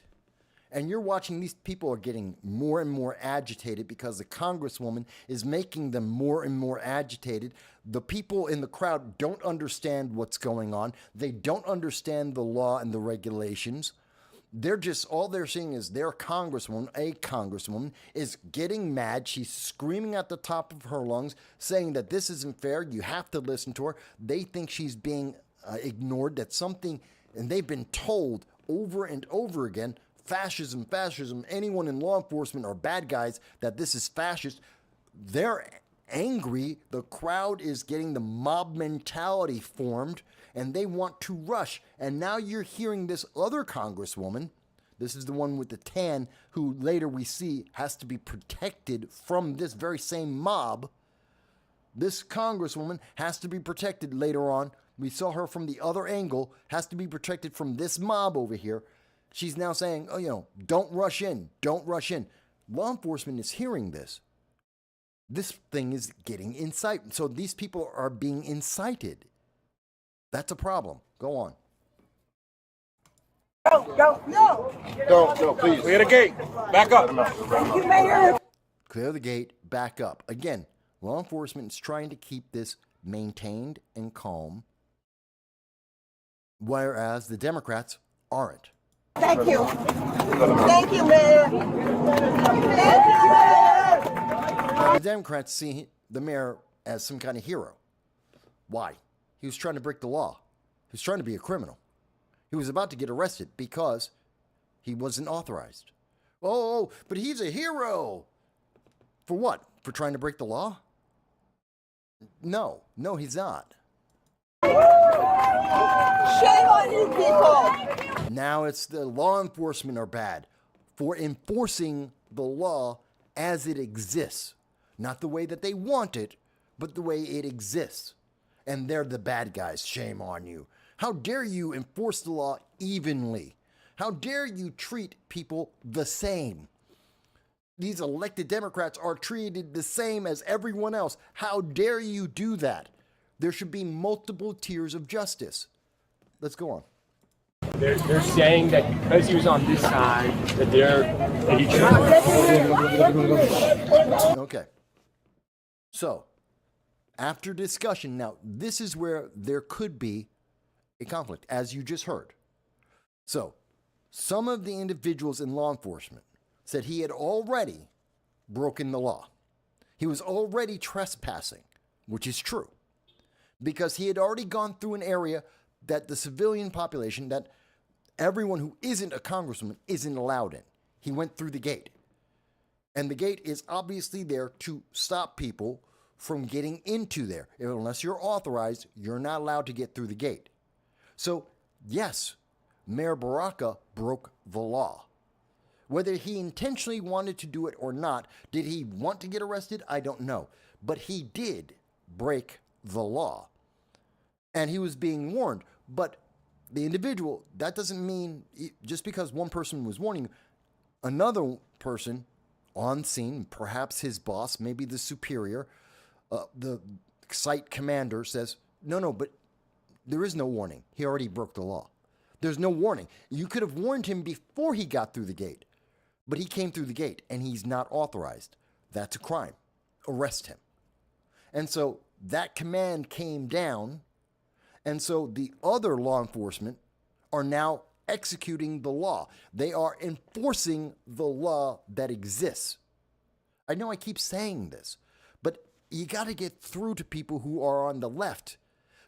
and you're watching these people are getting more and more agitated because the congresswoman is making them more and more agitated. The people in the crowd don't understand what's going on. They don't understand the law and the regulations. They're just, all they're seeing is their congresswoman, a congresswoman, is getting mad. She's screaming at the top of her lungs, saying that this isn't fair. You have to listen to her. They think she's being ignored, that something, and they've been told over and over again, fascism, anyone in law enforcement are bad guys, that this is fascist. They're angry. The crowd is getting the mob mentality formed, and they want to rush. And now you're hearing this other congresswoman, this is the one with the tan, who later we see has to be protected from this very same mob. This congresswoman has to be protected later on. We saw her from the other angle, has to be protected from this mob over here. She's now saying, oh, don't rush in, don't rush in. Law enforcement is hearing this. This thing is getting incited. So these people are being incited. That's a problem. Go on. No, please. Clear the gate. Back up. Thank you, Mayor. Clear the gate, back up. Again, law enforcement is trying to keep this maintained and calm, whereas the Democrats aren't. Thank you. Thank you, Mayor. Thank you, Mayor. The Democrats see the mayor as some kind of hero. Why? He was trying to break the law. He was trying to be a criminal. He was about to get arrested because he wasn't authorized. Oh, but he's a hero. For what? For trying to break the law? No, he's not. Shame on you people. Now it's the law enforcement are bad for enforcing the law as it exists. Not the way that they want it, but the way it exists. And they're the bad guys. Shame on you. How dare you enforce the law evenly? How dare you treat people the same? These elected Democrats are treated the same as everyone else. How dare you do that? There should be multiple tiers of justice. Let's go on. They're saying that because he was on this side, that he tried. Okay. So, after discussion, now this is where there could be a conflict, as you just heard. So, some of the individuals in law enforcement said he had already broken the law. He was already trespassing, which is true, because he had already gone through an area that the civilian population, that everyone who isn't a congressman isn't allowed in. He went through the gate. And the gate is obviously there to stop people from getting into there. Unless you're authorized, you're not allowed to get through the gate. So, yes, Mayor Baraka broke the law. Whether he intentionally wanted to do it or not, did he want to get arrested? I don't know. But he did break the law. And he was being warned. But the individual, that doesn't mean, just because one person was warning, another person on scene, perhaps his boss, maybe the superior, the site commander says, no, but there is no warning. He already broke the law. There's no warning. You could have warned him before he got through the gate, but he came through the gate and he's not authorized. That's a crime. Arrest him. And so that command came down, and so the other law enforcement are now executing the law. They are enforcing the law that exists. I know I keep saying this, but you got to get through to people who are on the left,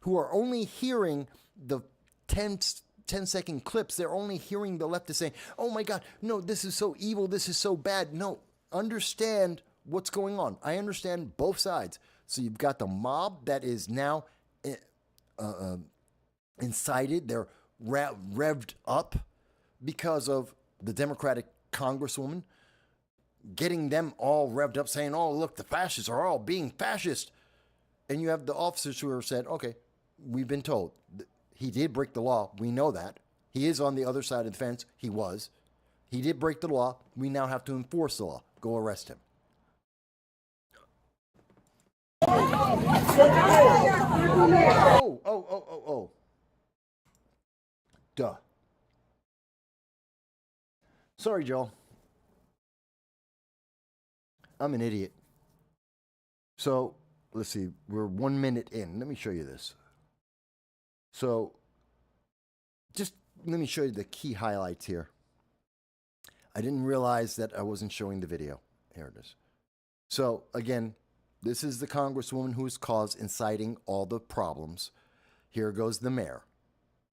who are only hearing the 10-second clips. They're only hearing the left is saying, oh my God, no, this is so evil, this is so bad. No, understand what's going on. I understand both sides. So you've got the mob that is now incited, they're revved up because of the Democratic Congresswoman getting them all revved up saying, oh, look, the fascists are all being fascist. And you have the officers who are said, okay, we've been told he did break the law. We know that. He is on the other side of the fence. He was. He did break the law. We now have to enforce the law. Go arrest him. Oh. Duh. Sorry, Joel. I'm an idiot. So, let's see. We're 1 minute in. Let me show you this. So, just let me show you the key highlights here. I didn't realize that I wasn't showing the video. Here it is. So, again, this is the Congresswoman who has caused inciting all the problems. Here goes the mayor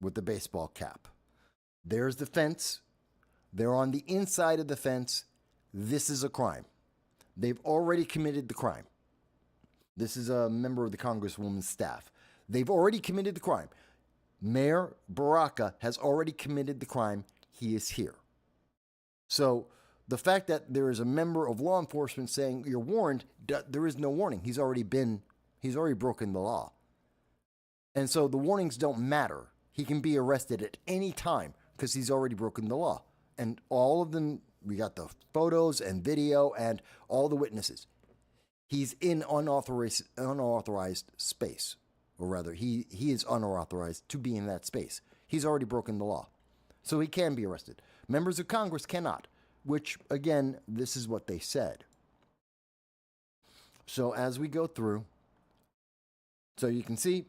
with the baseball cap. There's the fence. They're on the inside of the fence. This is a crime. They've already committed the crime. This is a member of the Congresswoman's staff. They've already committed the crime. Mayor Baraka has already committed the crime. He is here. So the fact that there is a member of law enforcement saying you're warned, there is no warning. He's already broken the law. And so the warnings don't matter. He can be arrested at any time because he's already broken the law. And all of them, we got the photos and video and all the witnesses. He's in unauthorized space. Or rather, he is unauthorized to be in that space. He's already broken the law. So he can be arrested. Members of Congress cannot, which, again, this is what they said. So as we go through, so you can see,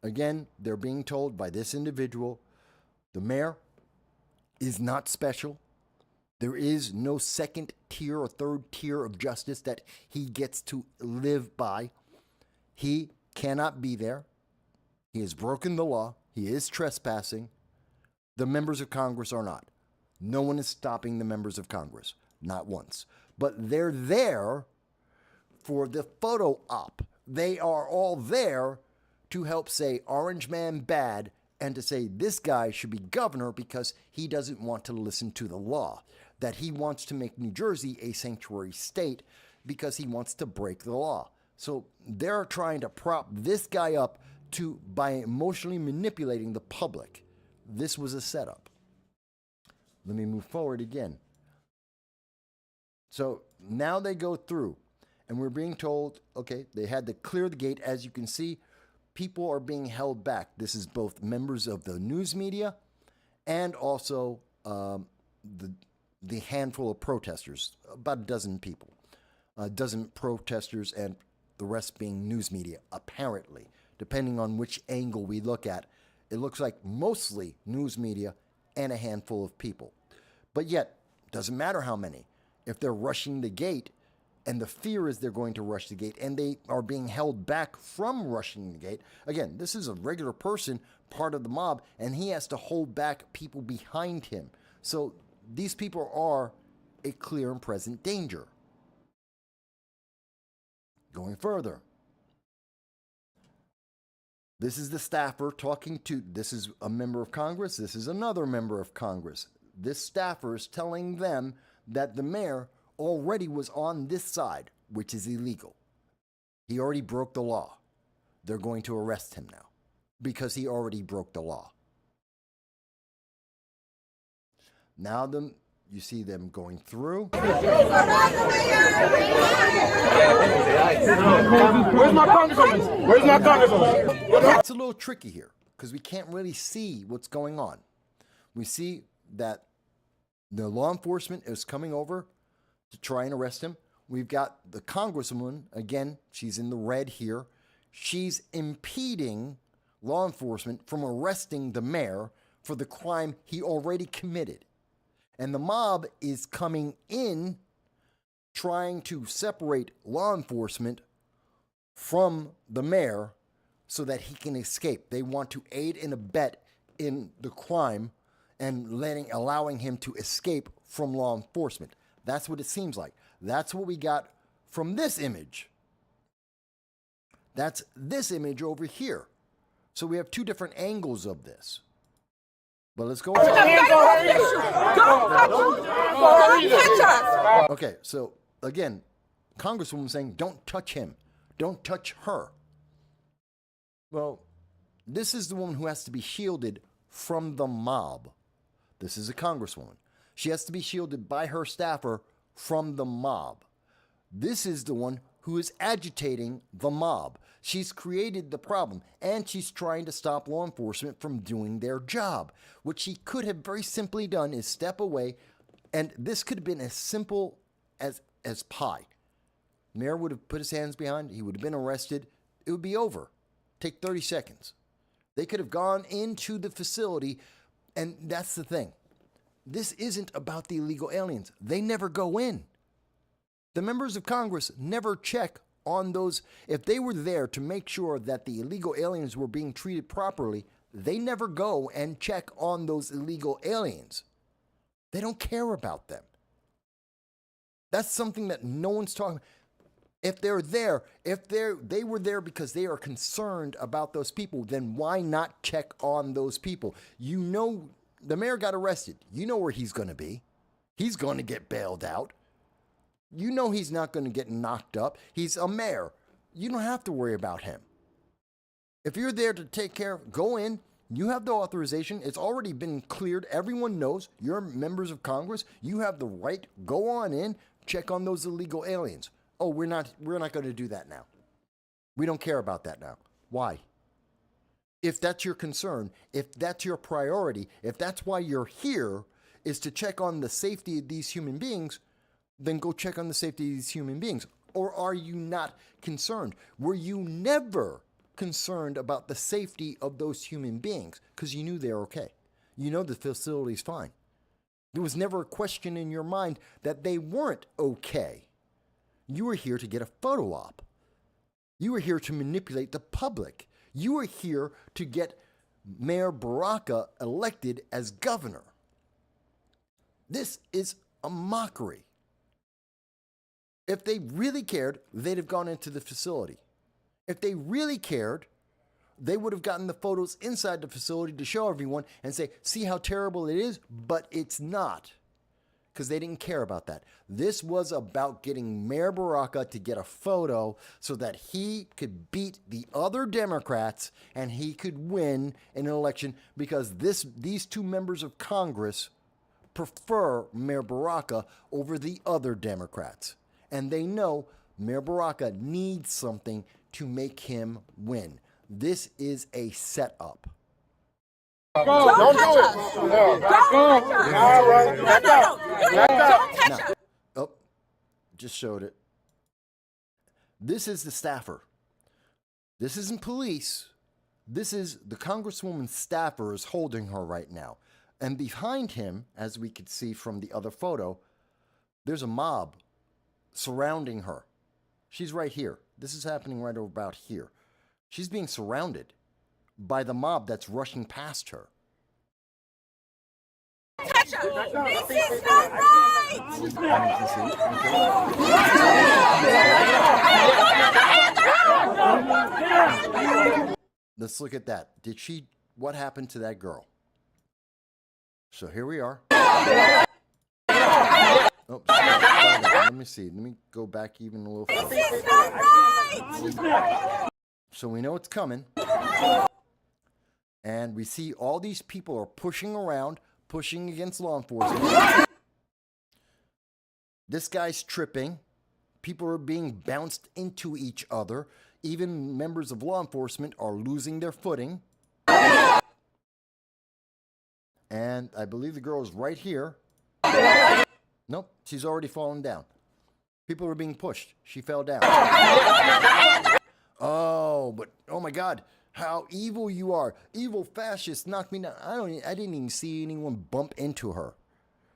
again, they're being told by this individual, the mayor is not special. There is no second tier or third tier of justice that he gets to live by. He cannot be there. He has broken the law. He is trespassing. The members of Congress are not. No one is stopping the members of Congress. Not once. But they're there for the photo op. They are all there to help say Orange Man bad and to say this guy should be governor because he doesn't want to listen to the law. That he wants to make New Jersey a sanctuary state because he wants to break the law. So they're trying to prop this guy up by emotionally manipulating the public. This was a setup. Let me move forward again. So now they go through and we're being told, okay, they had to clear the gate. As you can see, people are being held back. This is both members of the news media and also the handful of protesters, about a dozen people, a dozen protesters and the rest being news media, apparently. Depending on which angle we look at, it looks like mostly news media and a handful of people. But yet, doesn't matter how many. If they're rushing the gate, and the fear is they're going to rush the gate, and they are being held back from rushing the gate. Again, this is a regular person, part of the mob, and he has to hold back people behind him. So these people are a clear and present danger. Going further. This is the staffer talking to, this is a member of Congress, this is another member of Congress. This staffer is telling them that the mayor already was on this side, which is illegal. He already broke the law. They're going to arrest him now because he already broke the law. Now you see them going through. Where's my congresswoman? Where's my congresswoman? It's a little tricky here because we can't really see what's going on. We see that the law enforcement is coming over to try and arrest him. We've got the congresswoman, again, she's in the red here. She's impeding law enforcement from arresting the mayor for the crime he already committed. And the mob is coming in trying to separate law enforcement from the mayor so that he can escape. They want to aid and abet in the crime and allowing him to escape from law enforcement. That's what it seems like. That's what we got from this image. That's this image over here. So we have two different angles of this. But let's go. Don't touch us. Okay, so again, Congresswoman saying, don't touch him. Don't touch her. Well, this is the woman who has to be shielded from the mob. This is a Congresswoman. She has to be shielded by her staffer from the mob. This is the one who is agitating the mob. She's created the problem, and she's trying to stop law enforcement from doing their job. What she could have very simply done is step away, and this could have been as simple as pie. Mayor would have put his hands behind, he would have been arrested, it would be over. Take 30 seconds. They could have gone into the facility, and that's the thing. This isn't about the illegal aliens. They never go in. The members of Congress never check on those. If they were there to make sure that the illegal aliens were being treated properly, they never go and check on those illegal aliens. They don't care about them. That's something that no one's talking about. If they're there, they were there because they are concerned about those people, then why not check on those people? You know, the mayor got arrested. You know where he's going to be. He's going to get bailed out. You know he's not going to get knocked up. He's a mayor. You don't have to worry about him. If you're there to take care of, go in. You have the authorization. It's already been cleared. Everyone knows you're members of Congress. You have the right. Go on in, check on those illegal aliens. Oh, we're not going to do that now. We don't care about that now. Why? If that's your concern, if that's your priority, if that's why you're here, is to check on the safety of these human beings, then go check on the safety of these human beings. Or are you not concerned? Were you never concerned about the safety of those human beings? Because you knew they're okay. You know the facility's fine. There was never a question in your mind that they weren't okay. You were here to get a photo op. You were here to manipulate the public. You were here to get Mayor Baraka elected as governor. This is a mockery. If they really cared, they'd have gone into the facility. If they really cared, they would have gotten the photos inside the facility to show everyone and say, see how terrible it is, but it's not. Because they didn't care about that. This was about getting Mayor Baraka to get a photo so that he could beat the other Democrats and he could win an election, because these two members of Congress prefer Mayor Baraka over the other Democrats. And they know Mayor Baraka needs something to make him win. This is a setup. Don't touch us. Don't touch us. All right. Don't touch us. Oh, just showed it. This is the staffer. This isn't police. This is the Congresswoman's staffer is holding her right now. And behind him, as we could see from the other photo, there's a mob surrounding her. She's right here. This is happening right about here. She's being surrounded by the mob that's rushing past her. Touch us. This is not right. Let's look at that. What happened to that girl? So here we are. Oh, let me see. Let me go back even a little further. This is not right. So we know it's coming. And we see all these people are pushing around, pushing against law enforcement. This guy's tripping. People are being bounced into each other. Even members of law enforcement are losing their footing. And I believe the girl is right here. Nope, she's already fallen down. People are being pushed. She fell down. Oh, but oh my God, how evil you are. Evil fascists knocked me down. I didn't even see anyone bump into her.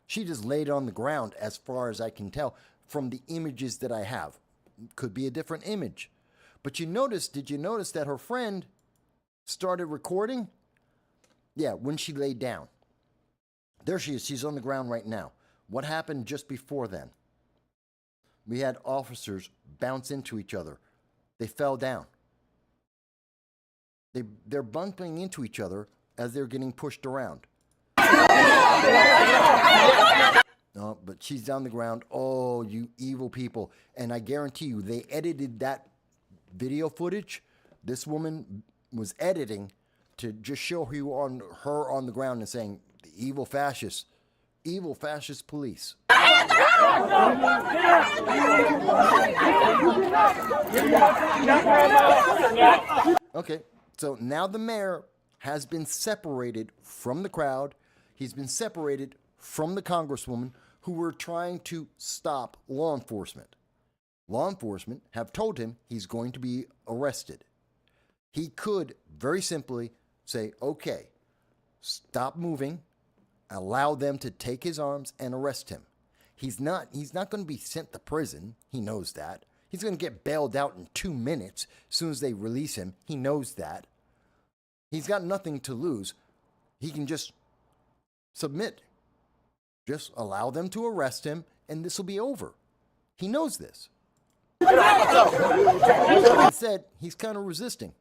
She just laid on the ground, as far as I can tell from the images that I have. Could be a different image. But did you notice that her friend started recording? Yeah, when she laid down. There she is. She's on the ground right now. What happened just before then? We had officers bounce into each other. They fell down. They're bumping into each other as they're getting pushed around. No, but she's down the ground. Oh, you evil people. And I guarantee you, they edited that video footage. This woman was editing to just show her on the ground and saying, the evil fascist police. Okay, so now the mayor has been separated from the crowd. He's been separated from the congresswoman who were trying to stop law enforcement. Law enforcement have told him he's going to be arrested. He could very simply say, okay, stop moving, allow them to take his arms and arrest him. He's not going to be sent to prison. He knows that. He's going to get bailed out in 2 minutes as soon as they release him. He knows that. He's got nothing to lose. He can just submit. Just allow them to arrest him, and this will be over. He knows this. Instead, he's kind of resisting.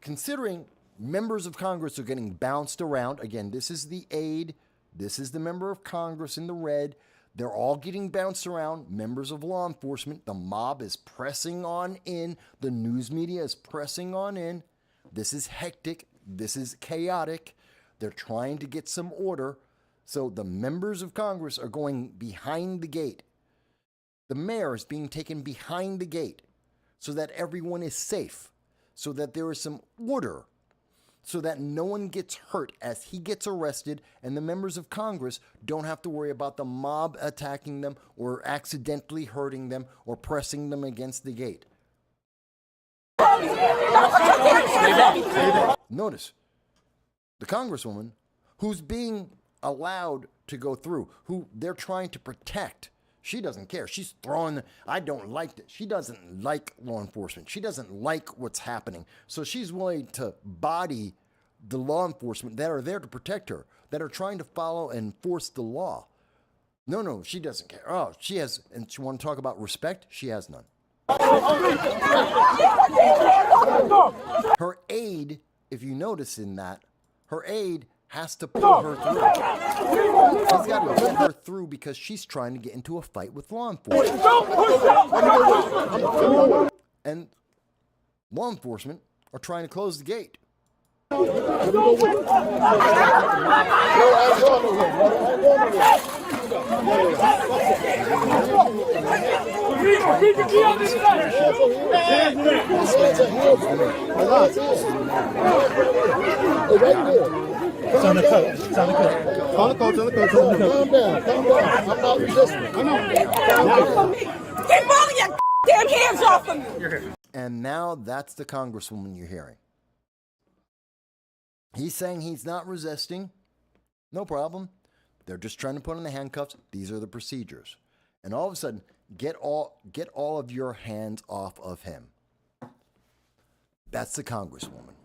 Considering members of Congress are getting bounced around, again, this is the aide, this is the member of Congress in the red. They're all getting bounced around. Members of law enforcement, the mob is pressing on in. The news media is pressing on in. This is hectic. This is chaotic. They're trying to get some order. So the members of Congress are going behind the gate. The mayor is being taken behind the gate so that everyone is safe, so that there is some order, so that no one gets hurt as he gets arrested, and the members of Congress don't have to worry about the mob attacking them or accidentally hurting them or pressing them against the gate. Notice the congresswoman who's being allowed to go through, who they're trying to protect. She doesn't care. She's throwing, I don't like this. She doesn't like law enforcement. She doesn't like what's happening. So she's willing to body the law enforcement that are there to protect her, that are trying to follow and enforce the law. No, she doesn't care. Oh, she has, and she want to talk about respect? She has none. Her aide, if you notice in that, her aide has to pull her through. He's got to get her through because she's trying to get into a fight with law enforcement. And law enforcement are trying to close the gate. It's on the coat. It's on the coat. On the coat. On the coat. Calm down. Calm down. I'm not resisting. Come on. Keep all your damn hands off of me. And now that's the congresswoman you're hearing. He's saying he's not resisting. No problem. They're just trying to put on the handcuffs. These are the procedures. And all of a sudden, get all of your hands off of him. That's the congresswoman.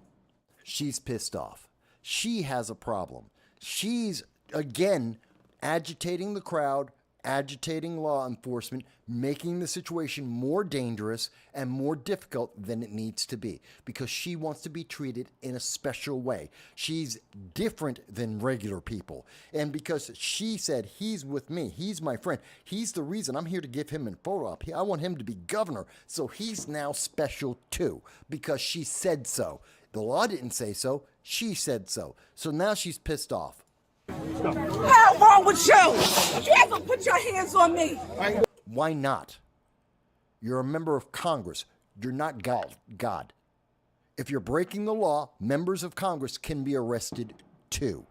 She's pissed off. She has a problem. She's, again, agitating the crowd, agitating law enforcement, making the situation more dangerous and more difficult than it needs to be because she wants to be treated in a special way. She's different than regular people. And because she said, he's with me, he's my friend, he's the reason I'm here to give him a photo op. I want him to be governor. So he's now special too because she said so. The law didn't say so. She said so. So now she's pissed off. Hell wrong with you? You ever put your hands on me? Why not? You're a member of Congress. You're not God. If you're breaking the law, members of Congress can be arrested too.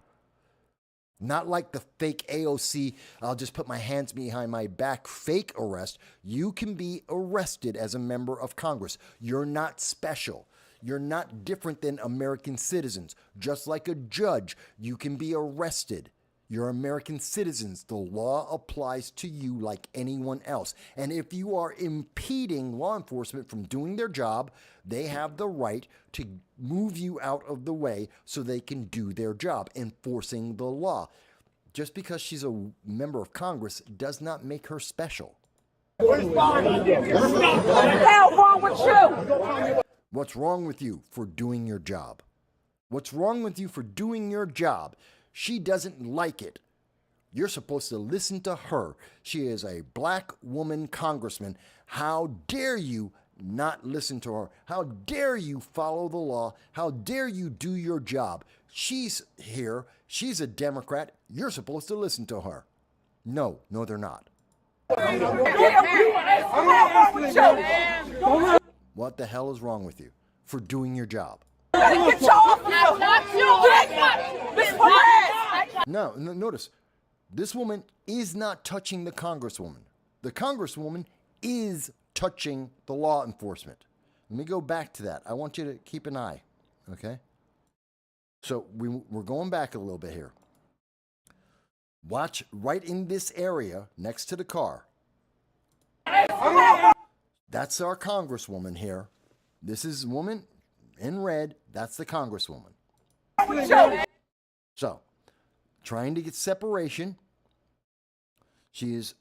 Not like the fake AOC, I'll just put my hands behind my back, fake arrest. You can be arrested as a member of Congress. You're not special. You're not different than American citizens. Just like a judge, you can be arrested. You're American citizens. The law applies to you like anyone else. And if you are impeding law enforcement from doing their job, they have the right to move you out of the way so they can do their job, enforcing the law. Just because she's a member of Congress does not make her special. the hell wrong with you? What's wrong with you for doing your job? What's wrong with you for doing your job? She doesn't like it. You're supposed to listen to her. She is a black woman congressman. How dare you not listen to her? How dare you follow the law? How dare you do your job? She's here. She's a Democrat. You're supposed to listen to her. No, they're not. What the hell is wrong with you for doing your job? Get your off now, not you. Miss Perez. No, notice, this woman is not touching the Congresswoman. The Congresswoman is touching the law enforcement. Let me go back to that. I want you to keep an eye, okay? So we're going back a little bit here. Watch right in this area next to the car. That's our Congresswoman here. This is woman in red. That's the Congresswoman. So, trying to get separation. She is...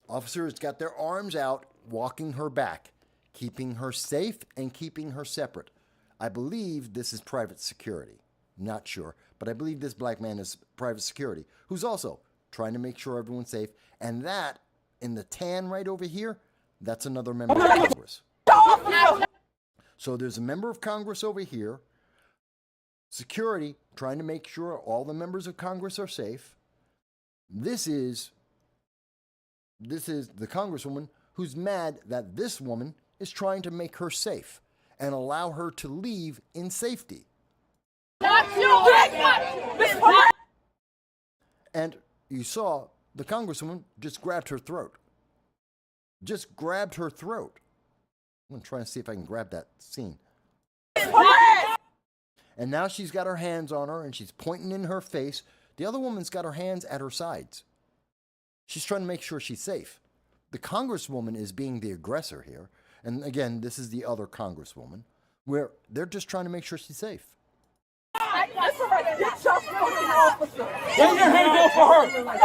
Officers got their arms out, walking her back, keeping her safe and keeping her separate. I believe this is private security. Not sure, but I believe this black man is private security, who's also trying to make sure everyone's safe. And that, in the tan right over here, that's another member of Congress. So there's a member of Congress over here, security trying to make sure all the members of Congress are safe. This is the Congresswoman who's mad that this woman is trying to make her safe and allow her to leave in safety. And you saw the Congresswoman just grabbed her throat. Just grabbed her throat. I'm going to try and see if I can grab that scene. And now she's got her hands on her and she's pointing in her face. The other woman's got her hands at her sides. She's trying to make sure she's safe. The Congresswoman is being the aggressor here. And again, this is the other Congresswoman, where they're just trying to make sure she's safe. Get your hands off of her.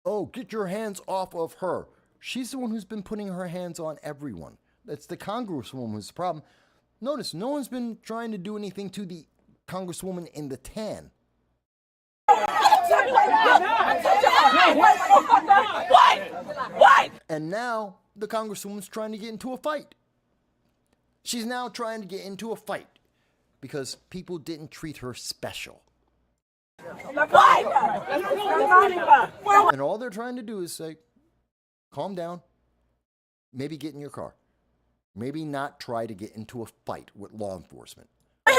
Oh, get your hands off of her. She's the one who's been putting her hands on everyone. That's the Congresswoman who's the problem. Notice, no one's been trying to do anything to the Congresswoman in the tan. What? And now the Congresswoman's trying to get into a fight. She's now trying to get into a fight because people didn't treat her special. And all they're trying to do is say, calm down, maybe get in your car. Maybe not try to get into a fight with law enforcement. He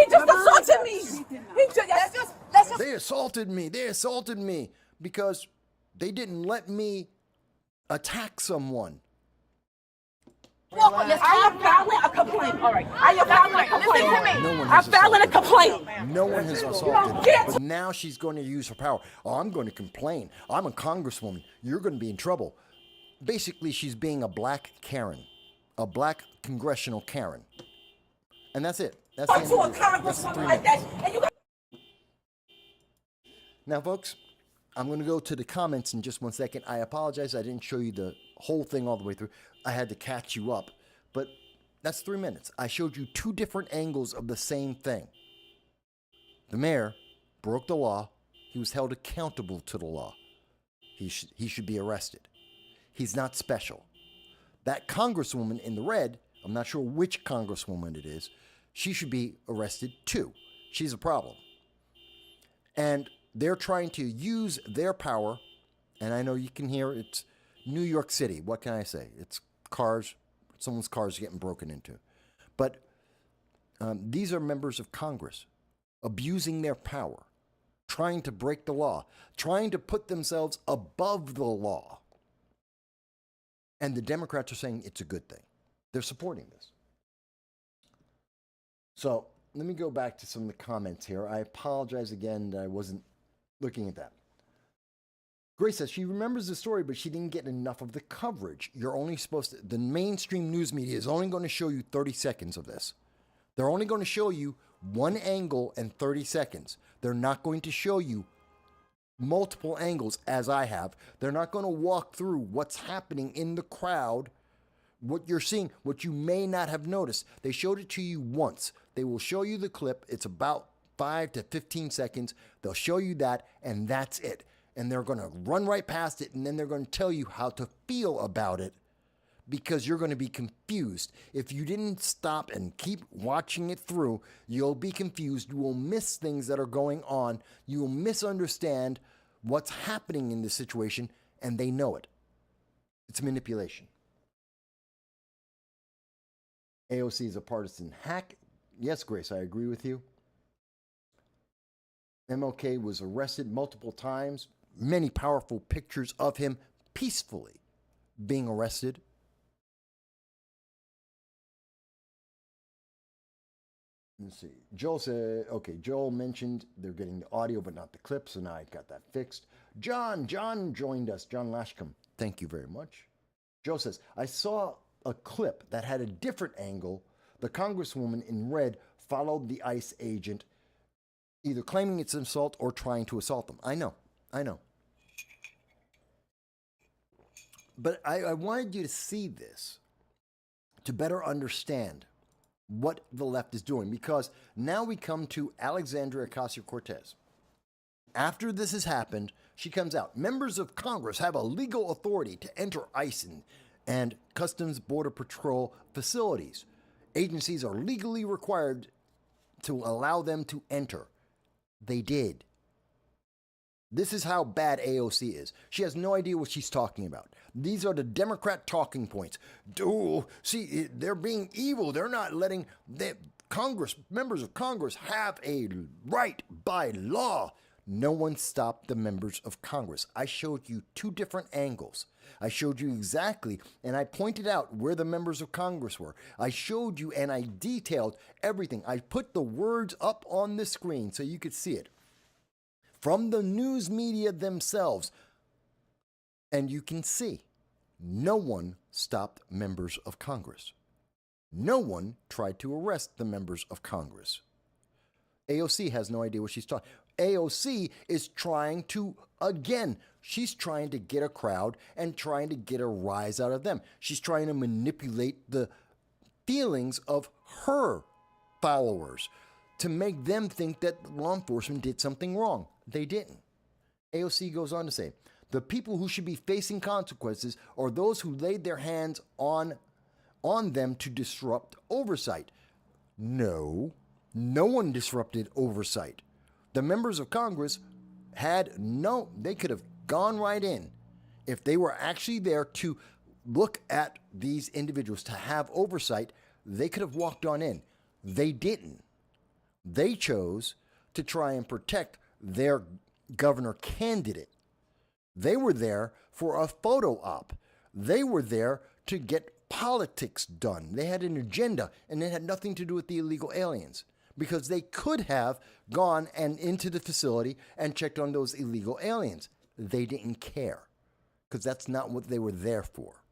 just assaulted me. They assaulted me. They assaulted me because they didn't let me attack someone. I am filing a complaint. All right. I am filing a complaint. No one I'm has filing a assaulted complaint. No one has assaulted me. But now she's going to use her power. Oh, I'm going to complain. I'm a congresswoman. You're going to be in trouble. Basically, she's being a black Karen. A black congressional Karen. And that's it. That's the end of it. That's the 3 minutes. Now, folks, I'm going to go to the comments in just 1 second. I apologize. I didn't show you the whole thing all the way through. I had to catch you up. But that's 3 minutes. I showed you 2 different angles of the same thing. The mayor broke the law. He was held accountable to the law. He should be arrested. He's not special. That congresswoman in the red, I'm not sure which congresswoman it is, she should be arrested too. She's a problem. And they're trying to use their power, and I know you can hear it's New York City. What can I say? It's cars, someone's cars getting broken into. But these are members of Congress abusing their power, trying to break the law, trying to put themselves above the law. And the Democrats are saying it's a good thing. They're supporting this. So let me go back to some of the comments here. I apologize again that I wasn't looking at that. Grace says she remembers the story, but she didn't get enough of the coverage. You're only supposed to, the mainstream news media is only going to show you 30 seconds of this. They're only going to show you one angle and 30 seconds. They're not going to show you multiple angles as I have. They're not going to walk through what's happening in the crowd, what you're seeing, what you may not have noticed. They showed it to you once. They will show you the clip. It's about 5 to 15 seconds. They'll show you that, and that's it. And they're going to run right past it, and then they're going to tell you how to feel about it, because you're going to be confused. If you didn't stop and keep watching it through, you'll be confused. You will miss things that are going on. You will misunderstand what's happening in this situation, and they know it. It's manipulation. AOC is a partisan hack. Yes, Grace, I agree with you. MLK was arrested multiple times. Many powerful pictures of him peacefully being arrested. Let's see. Joel said, okay, Joel mentioned they're getting the audio but not the clip, so now I got that fixed. John joined us. John Lashcombe, thank you very much. Joe says, I saw a clip that had a different angle. The Congresswoman in red followed the ICE agent, either claiming it's an assault or trying to assault them. I know. But I wanted you to see this to better understand what the left is doing, because now we come to Alexandria Ocasio-Cortez. After this has happened, she comes out. Members of Congress have a legal authority to enter ICE and Customs Border Patrol facilities. Agencies are legally required to allow them to enter. They did. This is how bad AOC is. She has no idea what she's talking about. These are the Democrat talking points. See, they're being evil. They're not letting members of Congress have a right by law. No one stopped the members of Congress. I showed you two different angles. I showed you exactly, and I pointed out where the members of Congress were. I showed you and I detailed everything. I put the words up on the screen so you could see it. From the news media themselves. And you can see, no one stopped members of Congress. No one tried to arrest the members of Congress. AOC has no idea what she's talking. AOC is trying to, again, she's trying to get a crowd and trying to get a rise out of them. She's trying to manipulate the feelings of her followers to make them think that law enforcement did something wrong. They didn't. AOC goes on to say, the people who should be facing consequences are those who laid their hands on them to disrupt oversight. No one disrupted oversight. The members of Congress they could have gone right in if they were actually there to look at these individuals, to have oversight. They could have walked on in. They didn't. They chose to try and protect their governor candidate. They were there for a photo op. They were there to get politics done. They had an agenda, and it had nothing to do with the illegal aliens, because they could have gone and into the facility and checked on those illegal aliens. They didn't care, because that's not what they were there for.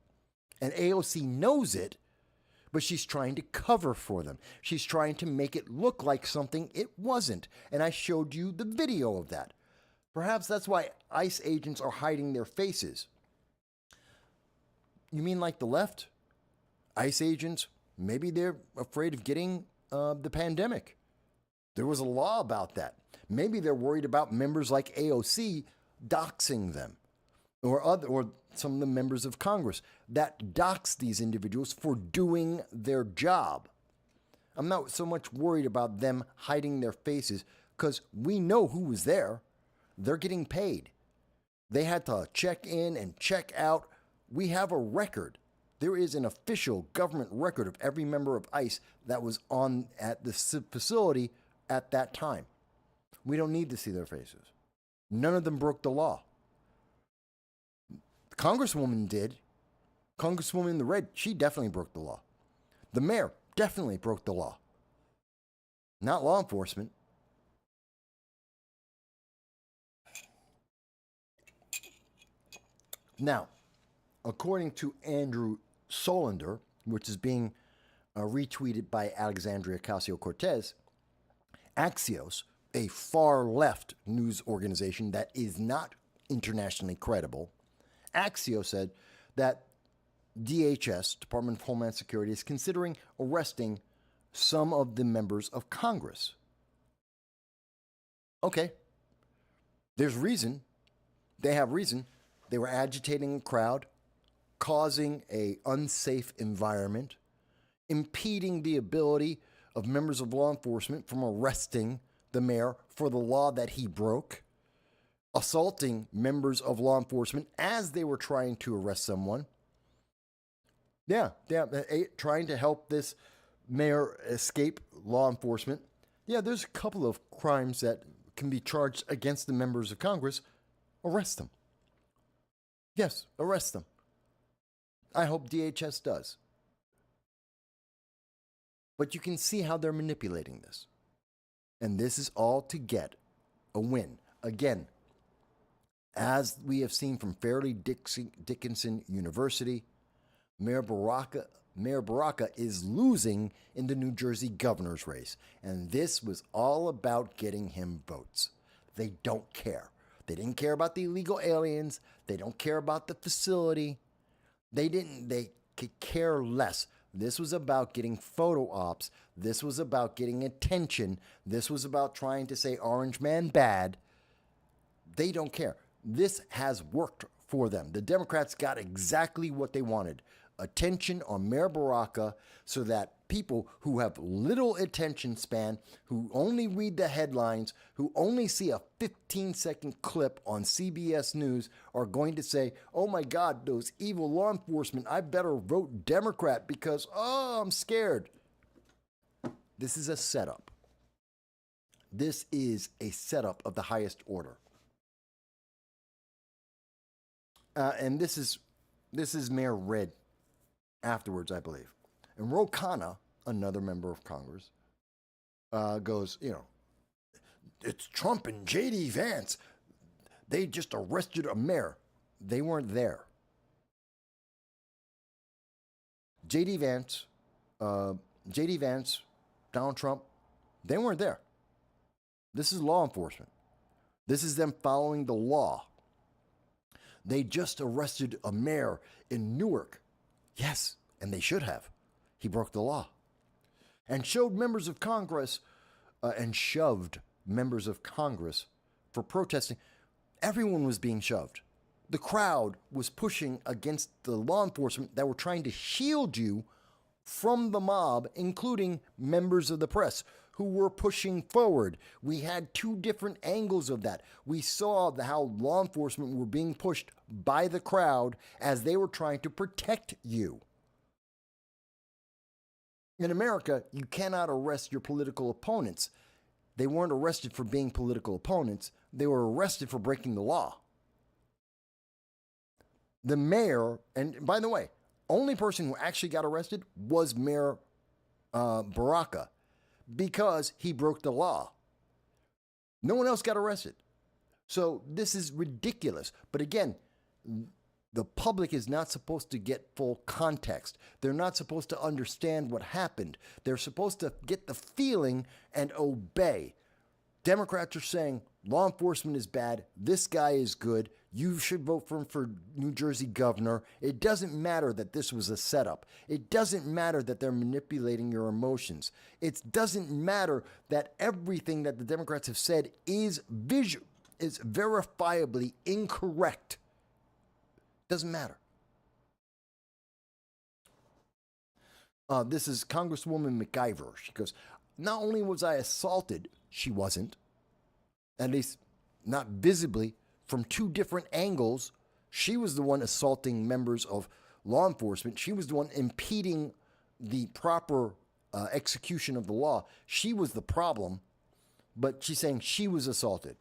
And AOC knows it, but she's trying to cover for them. She's trying to make it look like something it wasn't. And I showed you the video of that. Perhaps that's why ICE agents are hiding their faces. You mean like the left? ICE agents, maybe they're afraid of getting the pandemic. There was a law about that. Maybe they're worried about members like AOC doxing them, or some of the members of Congress that dox these individuals for doing their job. I'm not so much worried about them hiding their faces, because we know who was there. They're getting paid. They had to check in and check out. We have a record. There is an official government record of every member of ICE that was on at the facility at that time. We don't need to see their faces. None of them broke the law. The Congresswoman did. Congresswoman in the red, she definitely broke the law. The mayor definitely broke the law. Not law enforcement. Now, according to Andrew Solander, which is being retweeted by Alexandria Ocasio-Cortez, Axios, a far left news organization that is not internationally credible, Axios said that DHS, Department of Homeland Security, is considering arresting some of the members of Congress. Okay. There's reason. They have reason. They were agitating a crowd, causing an unsafe environment, impeding the ability of members of law enforcement from arresting the mayor for the law that he broke, assaulting members of law enforcement as they were trying to arrest someone. Yeah, trying to help this mayor escape law enforcement. Yeah, there's a couple of crimes that can be charged against the members of Congress. Arrest them. Yes, arrest them. I hope DHS does. But you can see how they're manipulating this. And this is all to get a win. Again, as we have seen from Fairleigh Dickinson University, Mayor Baraka is losing in the New Jersey governor's race. And this was all about getting him votes. They don't care. They didn't care about the illegal aliens. They don't care about the facility. They could care less. This was about getting photo ops. This was about getting attention. This was about trying to say Orange Man bad. They don't care. This has worked for them. The Democrats got exactly what they wanted. Attention on Mayor Baraka so that people who have little attention span, who only read the headlines, who only see a 15-second clip on CBS News are going to say, oh my God, those evil law enforcement, I better vote Democrat because, I'm scared. This is a setup. This is a setup of the highest order. And this is Mayor Red afterwards, I believe. And Ro Khanna, another member of Congress, goes, it's Trump and J.D. Vance. They just arrested a mayor. They weren't there. J.D. Vance, Donald Trump, they weren't there. This is law enforcement. This is them following the law. They just arrested a mayor in Newark. Yes, and they should have. He broke the law. And showed members of Congress and shoved members of Congress for protesting. Everyone was being shoved. The crowd was pushing against the law enforcement that were trying to shield you from the mob, including members of the press who were pushing forward. We had two different angles of that. We saw how law enforcement were being pushed by the crowd as they were trying to protect you. In America, you cannot arrest your political opponents. They weren't arrested for being political opponents. They were arrested for breaking the law. The mayor, and by the way, only person who actually got arrested was Mayor Baraka because he broke the law. No one else got arrested. So this is ridiculous. But again, the public is not supposed to get full context. They're not supposed to understand what happened. They're supposed to get the feeling and obey. Democrats are saying law enforcement is bad. This guy is good. You should vote for him for New Jersey governor. It doesn't matter that this was a setup. It doesn't matter that they're manipulating your emotions. It doesn't matter that everything that the Democrats have said is verifiably incorrect. Doesn't matter. This is Congresswoman McIver. She goes, not only was I assaulted, she wasn't, at least not visibly, from two different angles. She was the one assaulting members of law enforcement. She was the one impeding the proper execution of the law. She was the problem, but she's saying she was assaulted.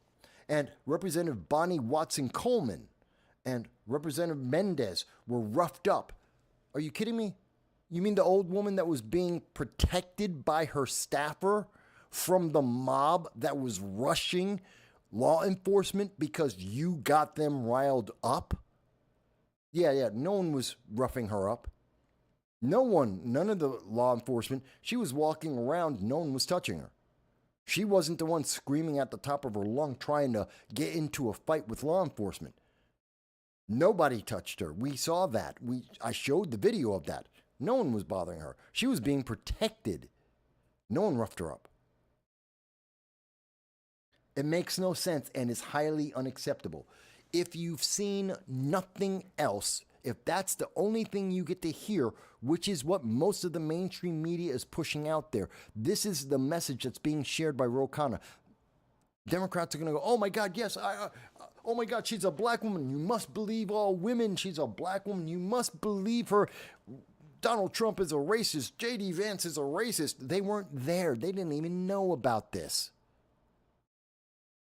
And Representative Bonnie Watson-Coleman and Representative Mendez were roughed up. Are you kidding me? You mean the old woman that was being protected by her staffer from the mob that was rushing law enforcement because you got them riled up? Yeah, no one was roughing her up. None of the law enforcement. She was walking around, no one was touching her. She wasn't the one screaming at the top of her lung trying to get into a fight with law enforcement. Nobody touched her. We saw that. I showed the video of that. No one was bothering her. She was being protected. No one roughed her up. It makes no sense and is highly unacceptable. If you've seen nothing else, if that's the only thing you get to hear, which is what most of the mainstream media is pushing out there, this is the message that's being shared by Ro Khanna. Democrats are going to go, oh my God, yes, oh my God, she's a black woman. You must believe all women. She's a black woman. You must believe her. Donald Trump is a racist. J.D. Vance is a racist. They weren't there. They didn't even know about this.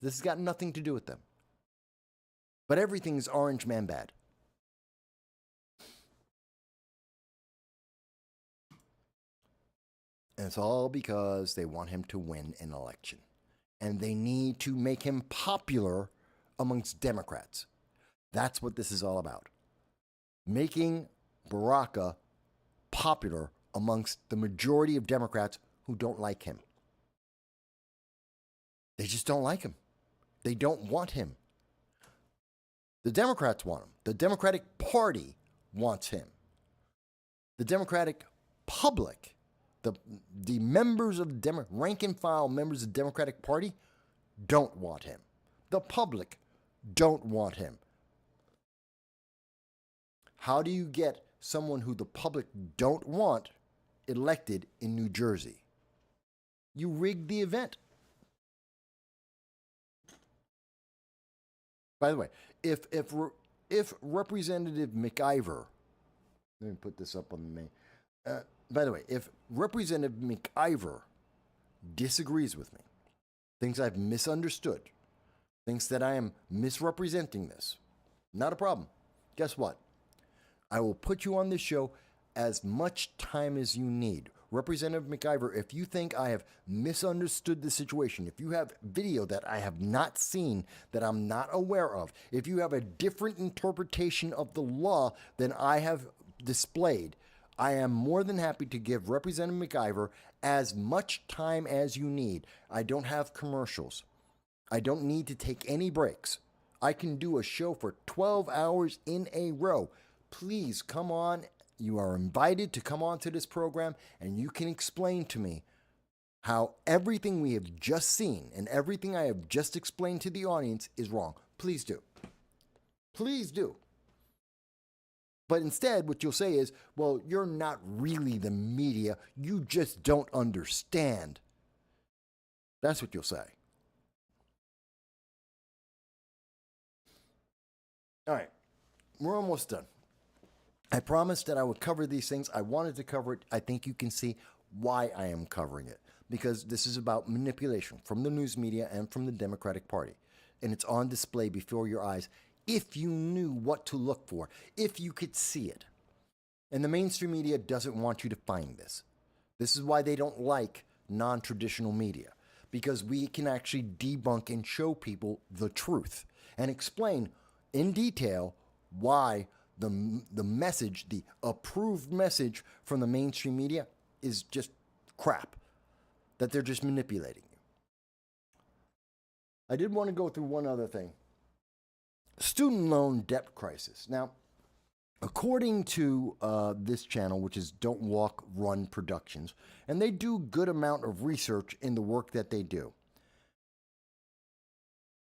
This has got nothing to do with them. But everything's orange man bad. And it's all because they want him to win an election. And they need to make him popular amongst Democrats. That's what this is all about. Making Baraka popular amongst the majority of Democrats who don't like him. They just don't like him. They don't want him. The Democrats want him. The Democratic Party wants him. The Democratic public, the members of the rank and file members of the Democratic Party don't want him. The public don't want him. How do you get someone who the public don't want elected in New Jersey? You rig the event. By the way, if Representative McIver, let me put this up on the main. By the way, if Representative McIver disagrees with me, thinks I've misunderstood, thinks that I am misrepresenting this, not a problem. Guess what? I will put you on this show as much time as you need. Representative McIver, if you think I have misunderstood the situation, if you have video that I have not seen, that I'm not aware of, if you have a different interpretation of the law than I have displayed, I am more than happy to give Representative McIver as much time as you need. I don't have commercials. I don't need to take any breaks. I can do a show for 12 hours in a row. Please come on. You are invited to come on to this program and you can explain to me how everything we have just seen and everything I have just explained to the audience is wrong. Please do. Please do. But instead, what you'll say is, well, you're not really the media. You just don't understand. That's what you'll say. All right. We're almost done. I promised that I would cover these things. I wanted to cover it. I think you can see why I am covering it. Because this is about manipulation from the news media and from the Democratic Party. And it's on display before your eyes if you knew what to look for, if you could see it. And the mainstream media doesn't want you to find this. This is why they don't like non-traditional media. Because we can actually debunk and show people the truth and explain in detail why the message, the approved message from the mainstream media is just crap, that they're just manipulating you. I did want to go through one other thing. Student loan debt crisis. Now, according to this channel, which is Don't Walk, Run Productions, and they do good amount of research in the work that they do.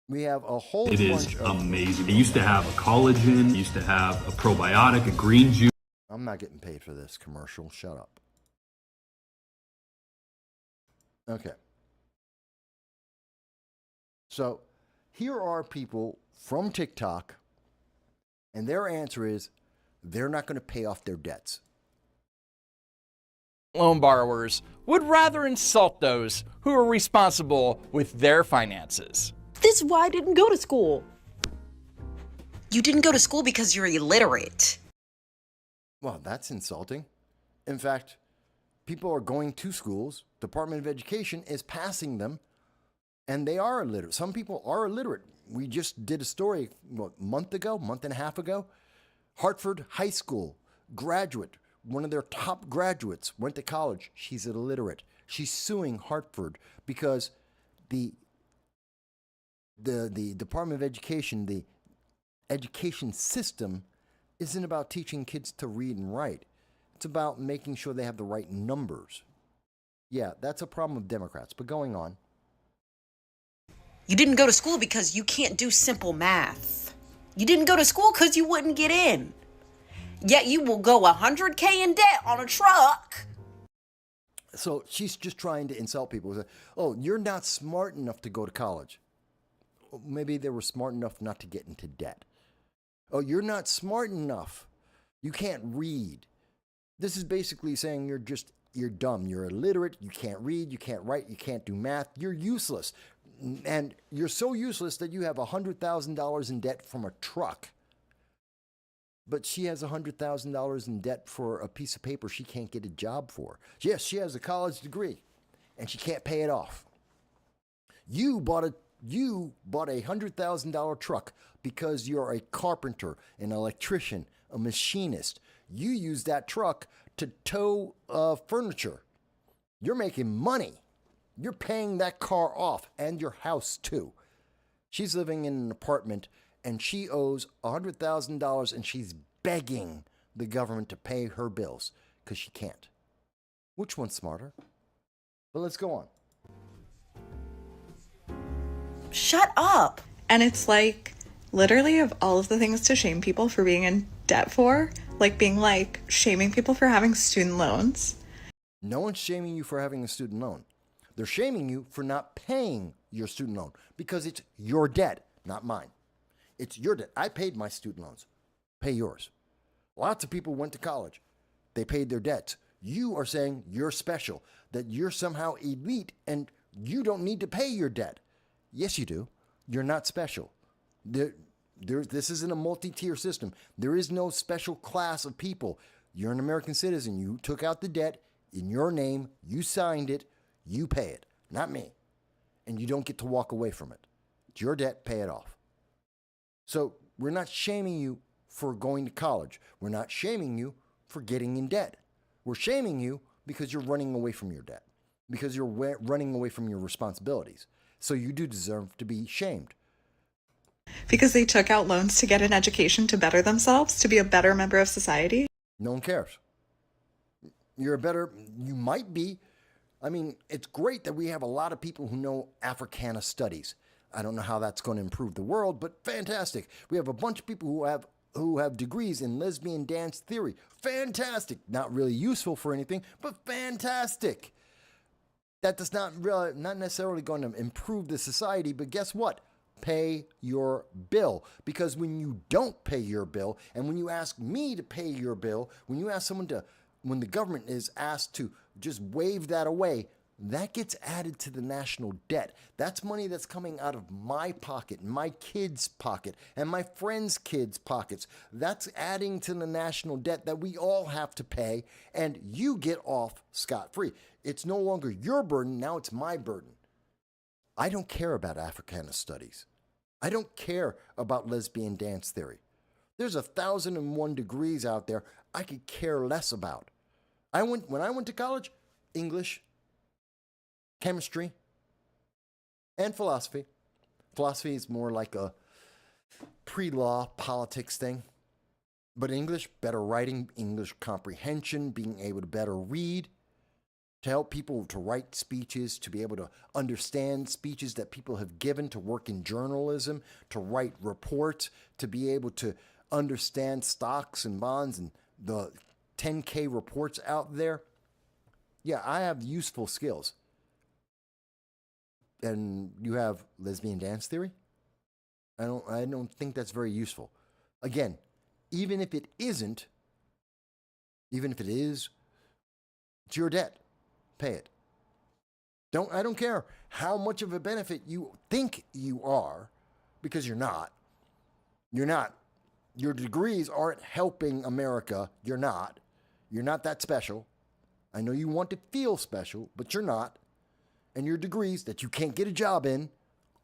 We have a whole bunch of... It is amazing. They used to have a collagen, used to have a probiotic, a green juice. I'm not getting paid for this commercial. Shut up. Okay. So, here are people from TikTok, and their answer is they're not going to pay off their debts. Loan borrowers would rather insult those who are responsible with their finances. This is why I didn't go to school. You didn't go to school because you're illiterate. Well, that's insulting. In fact, people are going to schools. Department of Education is passing them, and they are illiterate. Some people are illiterate. We just did a story, what, month and a half ago? Hartford High School graduate, one of their top graduates, went to college. She's illiterate. She's suing Hartford because the Department of Education, the education system, isn't about teaching kids to read and write. It's about making sure they have the right numbers. Yeah, that's a problem of Democrats, but going on. You didn't go to school because you can't do simple math. You didn't go to school because you wouldn't get in. Yet you will go $100K in debt on a truck. So she's just trying to insult people. Oh, you're not smart enough to go to college. Maybe they were smart enough not to get into debt. Oh, you're not smart enough. You can't read. This is basically saying you're dumb. You're illiterate. You can't read. You can't write. You can't do math. You're useless. And you're so useless that you have $100,000 in debt from a truck. But she has $100,000 in debt for a piece of paper she can't get a job for. Yes, she has a college degree, and she can't pay it off. You bought a $100,000 truck because you're a carpenter, an electrician, a machinist. You use that truck to tow furniture. You're making money. You're paying that car off and your house too. She's living in an apartment and she owes $100,000 and she's begging the government to pay her bills because she can't. Which one's smarter? But let's go on. Shut up. And it's like, literally, of all of the things to shame people for being in debt for, like being like shaming people for having student loans. No one's shaming you for having a student loan. They're shaming you for not paying your student loan because it's your debt, not mine. It's your debt. I paid my student loans. Pay yours. Lots of people went to college. They paid their debts. You are saying you're special, that you're somehow elite and you don't need to pay your debt. Yes, you do. You're not special. This isn't a multi-tier system. There is no special class of people. You're an American citizen. You took out the debt in your name. You signed it. You pay it, not me. And you don't get to walk away from it. It's your debt. Pay it off. So we're not shaming you for going to college. We're not shaming you for getting in debt. We're shaming you because you're running away from your debt, because you're running away from your responsibilities. So you do deserve to be shamed. Because they took out loans to get an education to better themselves, to be a better member of society. No one cares. You might be. I mean, it's great that we have a lot of people who know Africana studies. I don't know how that's going to improve the world, but fantastic. We have a bunch of people who have degrees in lesbian dance theory. Fantastic. Not really useful for anything, but fantastic. That does not necessarily going to improve the society, but guess what? Pay your bill. Because when you don't pay your bill, and when you ask me to pay your bill, when the government is asked to just wave that away, that gets added to the national debt. That's money that's coming out of my pocket, my kids' pocket, and my friends' kids' pockets. That's adding to the national debt that we all have to pay, and you get off scot-free. It's no longer your burden, now it's my burden. I don't care about Africana studies. I don't care about lesbian dance theory. There's 1,001 degrees out there I could care less about. When I went to college, English, chemistry, and philosophy. Philosophy is more like a pre-law politics thing. But English, better writing, English comprehension, being able to better read, to help people to write speeches, to be able to understand speeches that people have given, to work in journalism, to write reports, to be able to understand stocks and bonds and the 10K reports out there. Yeah, I have useful skills. And you have lesbian dance theory? I don't think that's very useful. Again, even if it isn't, even if it is, it's your debt. Pay it. I don't care how much of a benefit you think you are, because you're not. You're not. Your degrees aren't helping America. You're not. You're not that special. I know you want to feel special, but you're not. And your degrees that you can't get a job in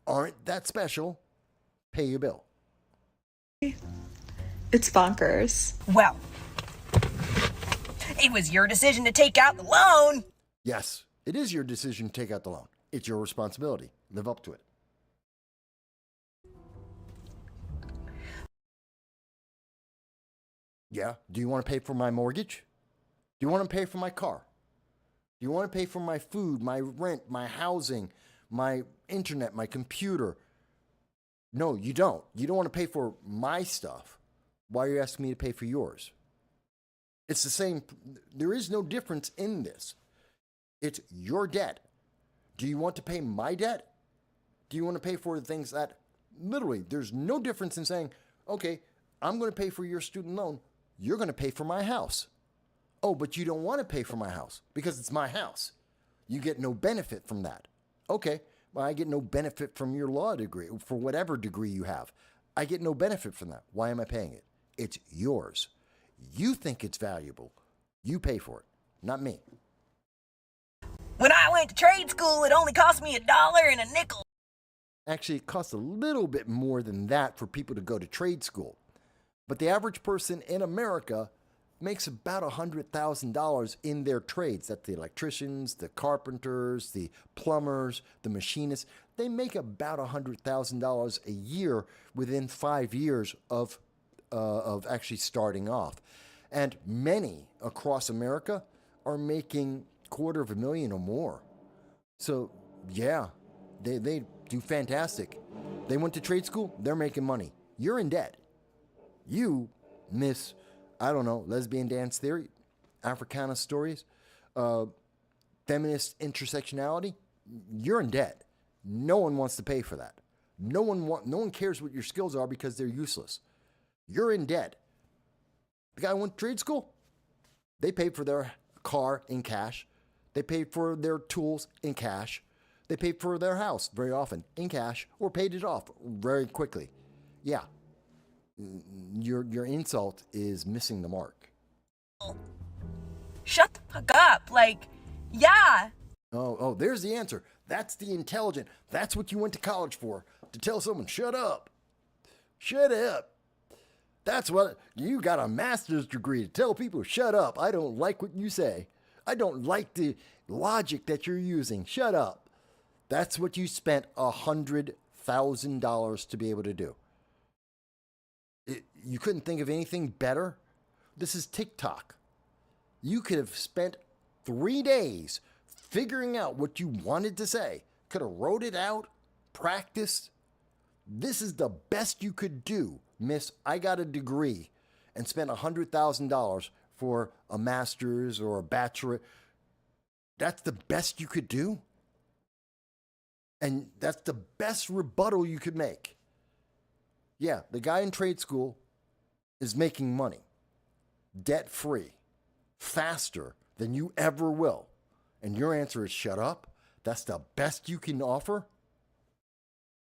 aren't that special. Pay your bill. It's bonkers. Well, it was your decision to take out the loan. Yes, it is your decision to take out the loan. It's your responsibility. Live up to it. Yeah. Do you want to pay for my mortgage? Do you want to pay for my car? Do you want to pay for my food, my rent, my housing, my internet, my computer? No, you don't. You don't want to pay for my stuff. Why are you asking me to pay for yours? It's the same. There is no difference in this. It's your debt. Do you want to pay my debt? Do you want to pay for the things that literally there's no difference in saying, okay, I'm going to pay for your student loan. You're going to pay for my house. Oh, but you don't want to pay for my house because it's my house. You get no benefit from that. Okay, well, I get no benefit from your law degree, for whatever degree you have. I get no benefit from that. Why am I paying it? It's yours. You think it's valuable. You pay for it, not me. When I went to trade school, it only cost me $1.05. Actually, it costs a little bit more than that for people to go to trade school. But the average person in America makes about $100,000 in their trades. That's the electricians, the carpenters, the plumbers, the machinists. They make about $100,000 a year within 5 years of actually starting off. And many across America are making $250,000 or more. So yeah, they do fantastic. They went to trade school, they're making money. You're in debt. You miss, I don't know, lesbian dance theory, Africana stories, feminist intersectionality. You're in debt. No one wants to pay for that. No one cares what your skills are because they're useless. You're in debt. The guy went to trade school. They paid for their car in cash. They paid for their tools in cash. They paid for their house very often in cash or paid it off very quickly. Yeah. Your insult is missing the mark. Shut the fuck up. Like, yeah. Oh, there's the answer. That's the intelligent. That's what you went to college for. To tell someone, shut up. Shut up. That's what you got a master's degree to tell people, shut up. I don't like what you say. I don't like the logic that you're using. Shut up. That's what you spent $100,000 to be able to do. You couldn't think of anything better? This is TikTok. You could have spent 3 days figuring out what you wanted to say. Could have wrote it out, practiced. This is the best you could do, miss. I got a degree and spent $100,000 for a master's or a bachelorette. That's the best you could do? And that's the best rebuttal you could make. Yeah, the guy in trade school is making money, debt-free, faster than you ever will. And your answer is shut up? That's the best you can offer?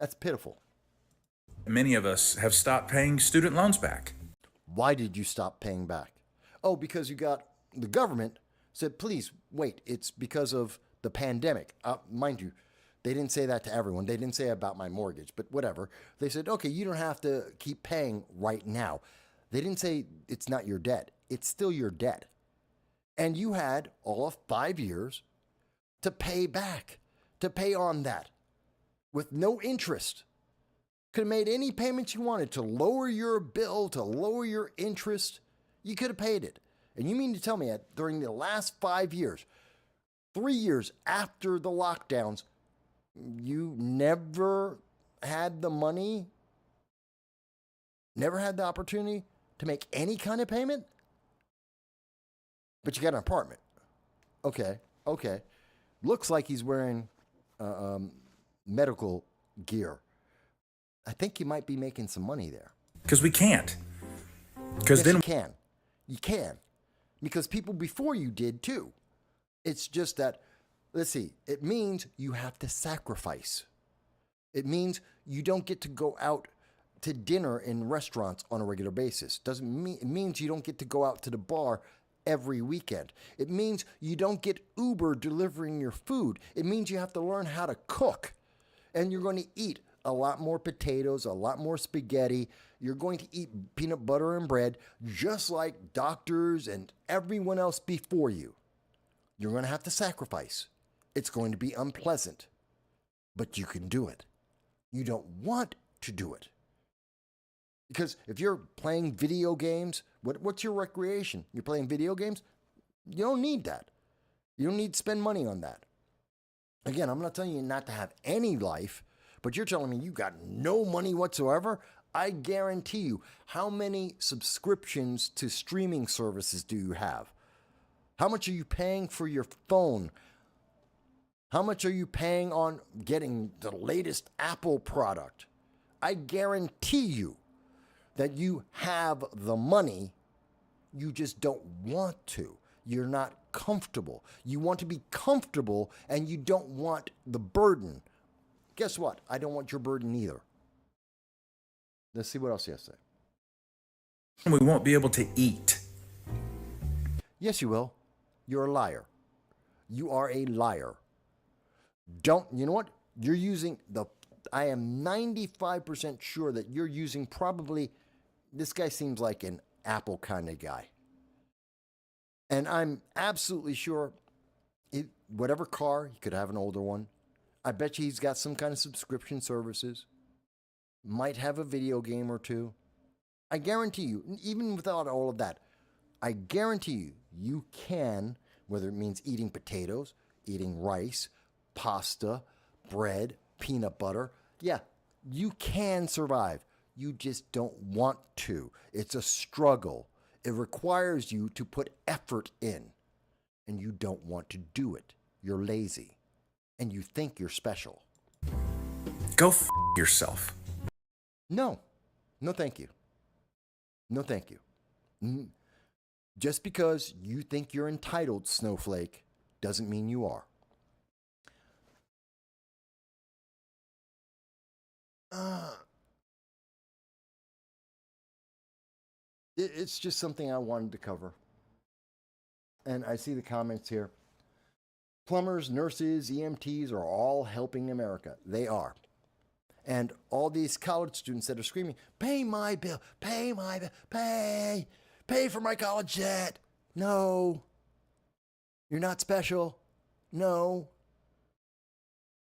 That's pitiful. Many of us have stopped paying student loans back. Why did you stop paying back? Oh, because you got the government said, please wait, it's because of the pandemic. Mind you, they didn't say that to everyone. They didn't say about my mortgage, but whatever. They said, okay, you don't have to keep paying right now. They didn't say it's not your debt. It's still your debt. And you had all of 5 years to pay back, to pay on that with no interest. Could have made any payments you wanted to lower your bill, to lower your interest. You could have paid it. And you mean to tell me that during the last 5 years, 3 years after the lockdowns, you never had the money, never had the opportunity to make any kind of payment? But you got an apartment. Okay. Looks like he's wearing medical gear. I think you might be making some money there. Because we can't. Because Yes, then you can. You can. Because people before you did too. It's just that, let's see, it means you have to sacrifice. It means you don't get to go out to dinner in restaurants on a regular basis. It means you don't get to go out to the bar every weekend. It means you don't get Uber delivering your food. It means you have to learn how to cook. And you're going to eat a lot more potatoes, a lot more spaghetti. You're going to eat peanut butter and bread, just like doctors and everyone else before you. You're going to have to sacrifice. It's going to be unpleasant. but you can do it. You don't want to do it. Because if you're playing video games, what's your recreation? You're playing video games? You don't need that. You don't need to spend money on that. Again, I'm not telling you not to have any life, but you're telling me you got no money whatsoever? I guarantee you, how many subscriptions to streaming services do you have? How much are you paying for your phone? How much are you paying on getting the latest Apple product? I guarantee you that you have the money, you just don't want to. You're not comfortable. You want to be comfortable and you don't want the burden. Guess what? I don't want your burden either. Let's see what else he has to say. We won't be able to eat. Yes, you will. You're a liar. You are a liar. You know what? You're using I am 95% sure that you're using probably, this guy seems like an Apple kind of guy. And I'm absolutely sure, whatever car, he could have an older one. I bet you he's got some kind of subscription services. Might have a video game or two. I guarantee you, even without all of that, I guarantee you, you can, whether it means eating potatoes, eating rice, pasta, bread, peanut butter. Yeah, you can survive. You just don't want to. It's a struggle. It requires you to put effort in, and you don't want to do it. You're lazy, and you think you're special. Go yourself. No. No, thank you. No, thank you. Just because you think you're entitled, snowflake, doesn't mean you are. It's just something I wanted to cover. And I see the comments here. Plumbers, nurses, EMTs are all helping America. They are. And all these college students that are screaming, pay my bill, pay my bill, pay for my college debt. No. You're not special. No.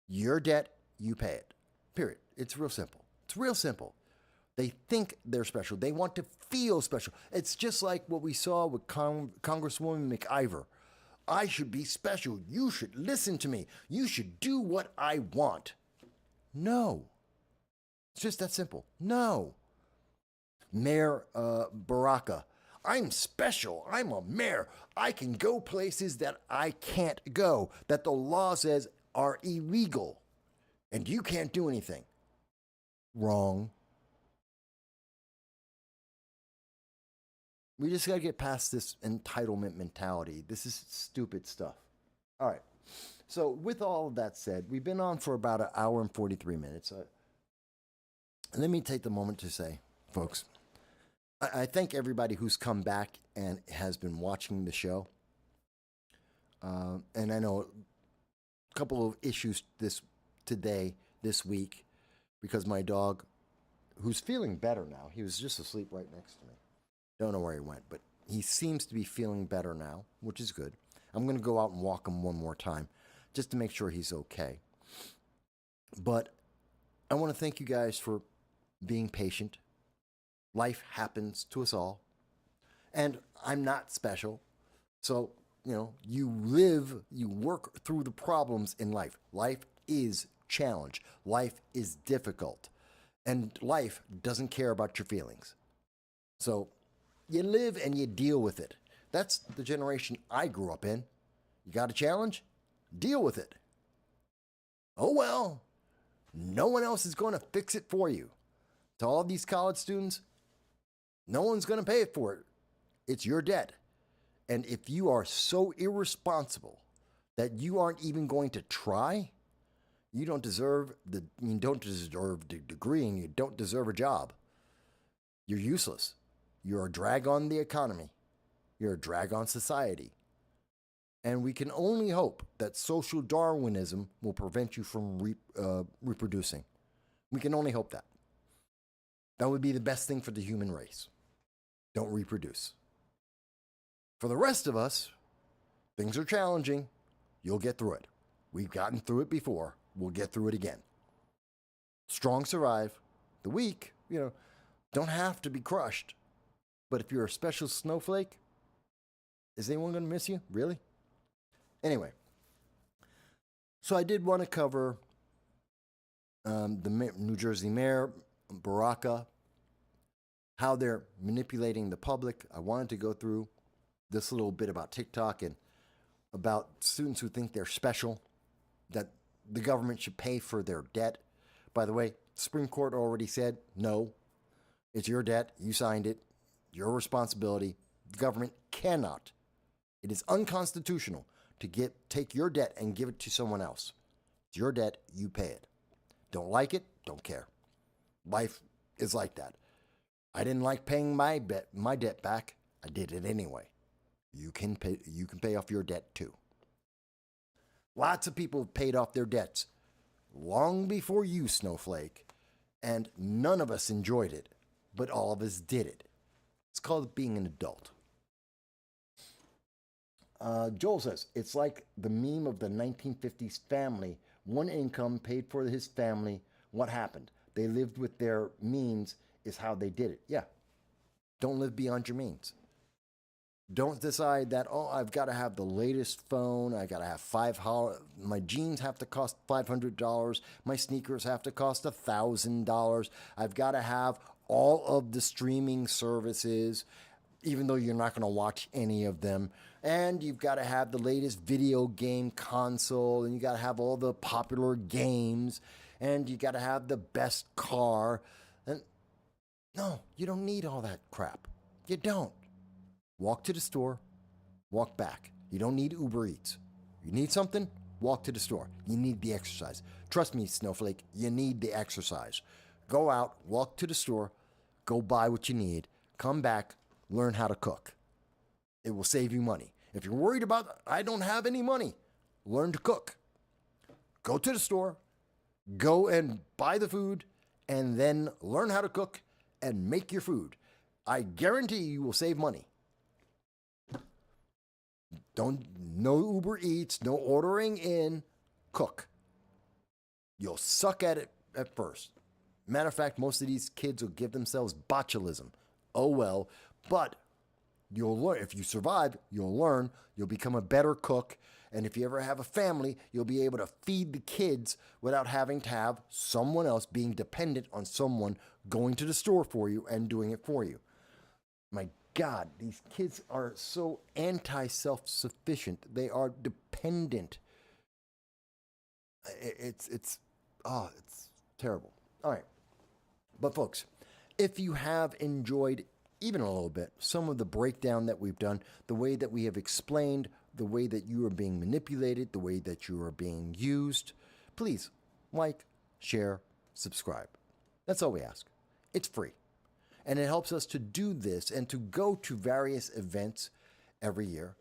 Your debt, you pay it. Period. It's real simple. It's real simple. They think they're special. They want to feel special. It's just like what we saw with Congresswoman McIver. I should be special. You should listen to me. You should do what I want. No. It's just that simple. No. Mayor Baraka. I'm special. I'm a mayor. I can go places that I can't go, that the law says are illegal. And you can't do anything. Wrong. We just got to get past this entitlement mentality. This is stupid stuff. All right. So with all of that said, we've been on for about an hour and 43 minutes. Let me take the moment to say, folks, I thank everybody who's come back and has been watching the show. And I know a couple of issues this week, because my dog, who's feeling better now, he was just asleep right next to me. Don't know where he went, but he seems to be feeling better now, which is good. I'm going to go out and walk him one more time just to make sure he's okay. But I want to thank you guys for being patient. Life happens to us all. And I'm not special. So, you work through the problems in life. Life is challenge. Life is difficult. And life doesn't care about your feelings. So you live and you deal with it. That's the generation I grew up in. You got a challenge? Deal with it. Oh well, no one else is going to fix it for you. To all these college students, no one's going to pay it for it. It's your debt. And if you are so irresponsible that you aren't even going to try, you don't deserve the degree and you don't deserve a job. You're useless. You're a drag on the economy. You're a drag on society. And we can only hope that social Darwinism will prevent you from reproducing. We can only hope that. That would be the best thing for the human race. Don't reproduce. For the rest of us, things are challenging. You'll get through it. We've gotten through it before. We'll get through it again. Strong survive. The weak, don't have to be crushed. But if you're a special snowflake, is anyone going to miss you? Really? Anyway, so I did want to cover the New Jersey mayor, Baraka, how they're manipulating the public. I wanted to go through this little bit about TikTok and about students who think they're special, that the government should pay for their debt. By the way, Supreme Court already said, no, it's your debt. You signed it. Your responsibility. The government cannot. It is unconstitutional to take your debt and give it to someone else. It's your debt. You pay it. Don't like it. Don't care. Life is like that. I didn't like paying my debt back. I did it anyway. You can pay off your debt too. Lots of people have paid off their debts long before you, Snowflake, and none of us enjoyed it, but all of us did it. It's called being an adult. Joel says, it's like the meme of the 1950s family. One income paid for his family. What happened? They lived with their means is how they did it. Yeah. Don't live beyond your means. Don't decide that, I've got to have the latest phone. I got to have my jeans have to cost $500. My sneakers have to cost $1,000. I've got to have all of the streaming services, even though you're not going to watch any of them. And you've got to have the latest video game console, and you got to have all the popular games, and you got to have the best car. And no, you don't need all that crap. You don't. Walk to the store, walk back. You don't need Uber Eats. You need something? Walk to the store. You need the exercise. Trust me, Snowflake, you need the exercise. Go out, walk to the store, go buy what you need, come back, learn how to cook. It will save you money. If you're worried about, I don't have any money, learn to cook. Go to the store, go and buy the food, and then learn how to cook and make your food. I guarantee you will save money. No Uber Eats, no ordering in, cook. You'll suck at it at first. Matter of fact, most of these kids will give themselves botulism. Oh well, but you'll learn. If you survive, you'll learn. You'll become a better cook. And if you ever have a family, you'll be able to feed the kids without having to have someone else being dependent on someone going to the store for you and doing it for you. My God, these kids are so anti-self-sufficient. They are dependent. It's terrible. All right. But folks, if you have enjoyed even a little bit some of the breakdown that we've done, the way that we have explained, the way that you are being manipulated, the way that you are being used, please like, share, subscribe. That's all we ask. It's free. And it helps us to do this and to go to various events every year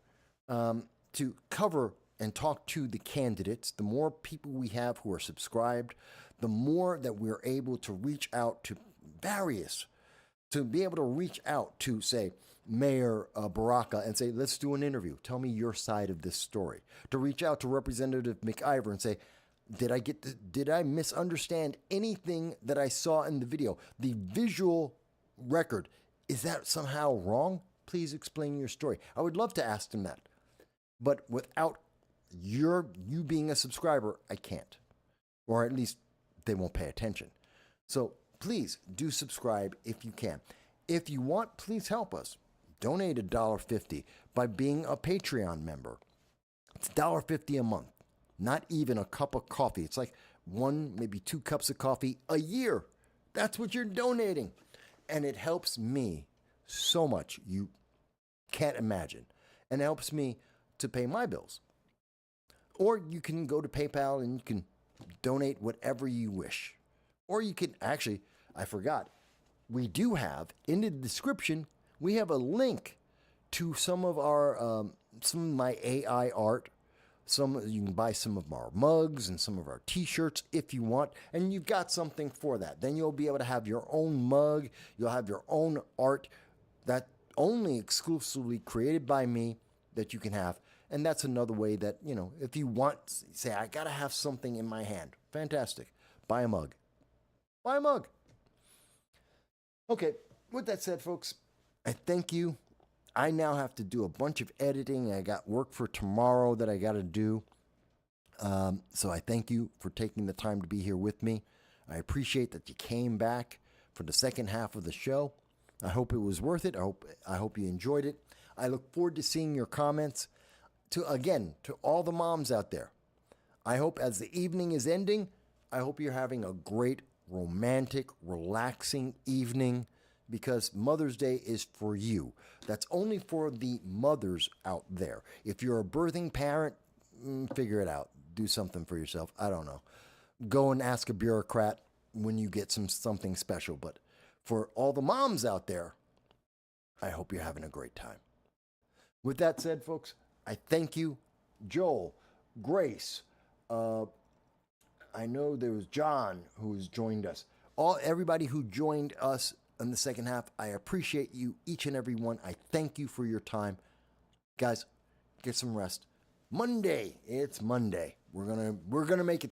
to cover and talk to the candidates. The more people we have who are subscribed, the more that we're able to reach out to to be able to reach out to, say, Mayor Baraka and say, let's do an interview. Tell me your side of this story. To reach out to Representative McIver and say, did I misunderstand anything that I saw in the video? The visual record, is that somehow wrong? Please explain your story. I would love to ask them that. But without you being a subscriber, I can't. Or at least they won't pay attention. So please do subscribe if you can. If you want, please help us. Donate $1.50 by being a Patreon member. It's $1.50 a month. Not even a cup of coffee. It's like 1, maybe 2 cups of coffee a year. That's what you're donating. And it helps me so much. You can't imagine. And it helps me to pay my bills. Or you can go to PayPal and you can donate whatever you wish. Or you can actually, I forgot, we do have in the description, we have a link to some of my AI art. You can buy some of our mugs and some of our t-shirts if you want, and you've got something for that. Then you'll be able to have your own mug. You'll have your own art that only exclusively created by me that you can have. And that's another way that, if you want, say, I got to have something in my hand. Fantastic. Buy a mug. Buy a mug. Okay, with that said, folks, I thank you. I now have to do a bunch of editing. I got work for tomorrow that I got to do. So I thank you for taking the time to be here with me. I appreciate that you came back for the second half of the show. I hope it was worth it. I hope you enjoyed it. I look forward to seeing your comments. To all the moms out there, I hope as the evening is ending, I hope you're having a great, romantic, relaxing evening, because Mother's Day is for you. That's only for the mothers out there. If you're a birthing parent, figure it out. Do something for yourself. I don't know. Go and ask a bureaucrat when you get something special. But for all the moms out there, I hope you're having a great time. With that said, folks, I thank you. Joel, Grace, I know there was John who's joined us. Everybody who joined us in the second half, I appreciate you, each and every one. I thank you for your time. Guys, get some rest. Monday, it's Monday. We're gonna make it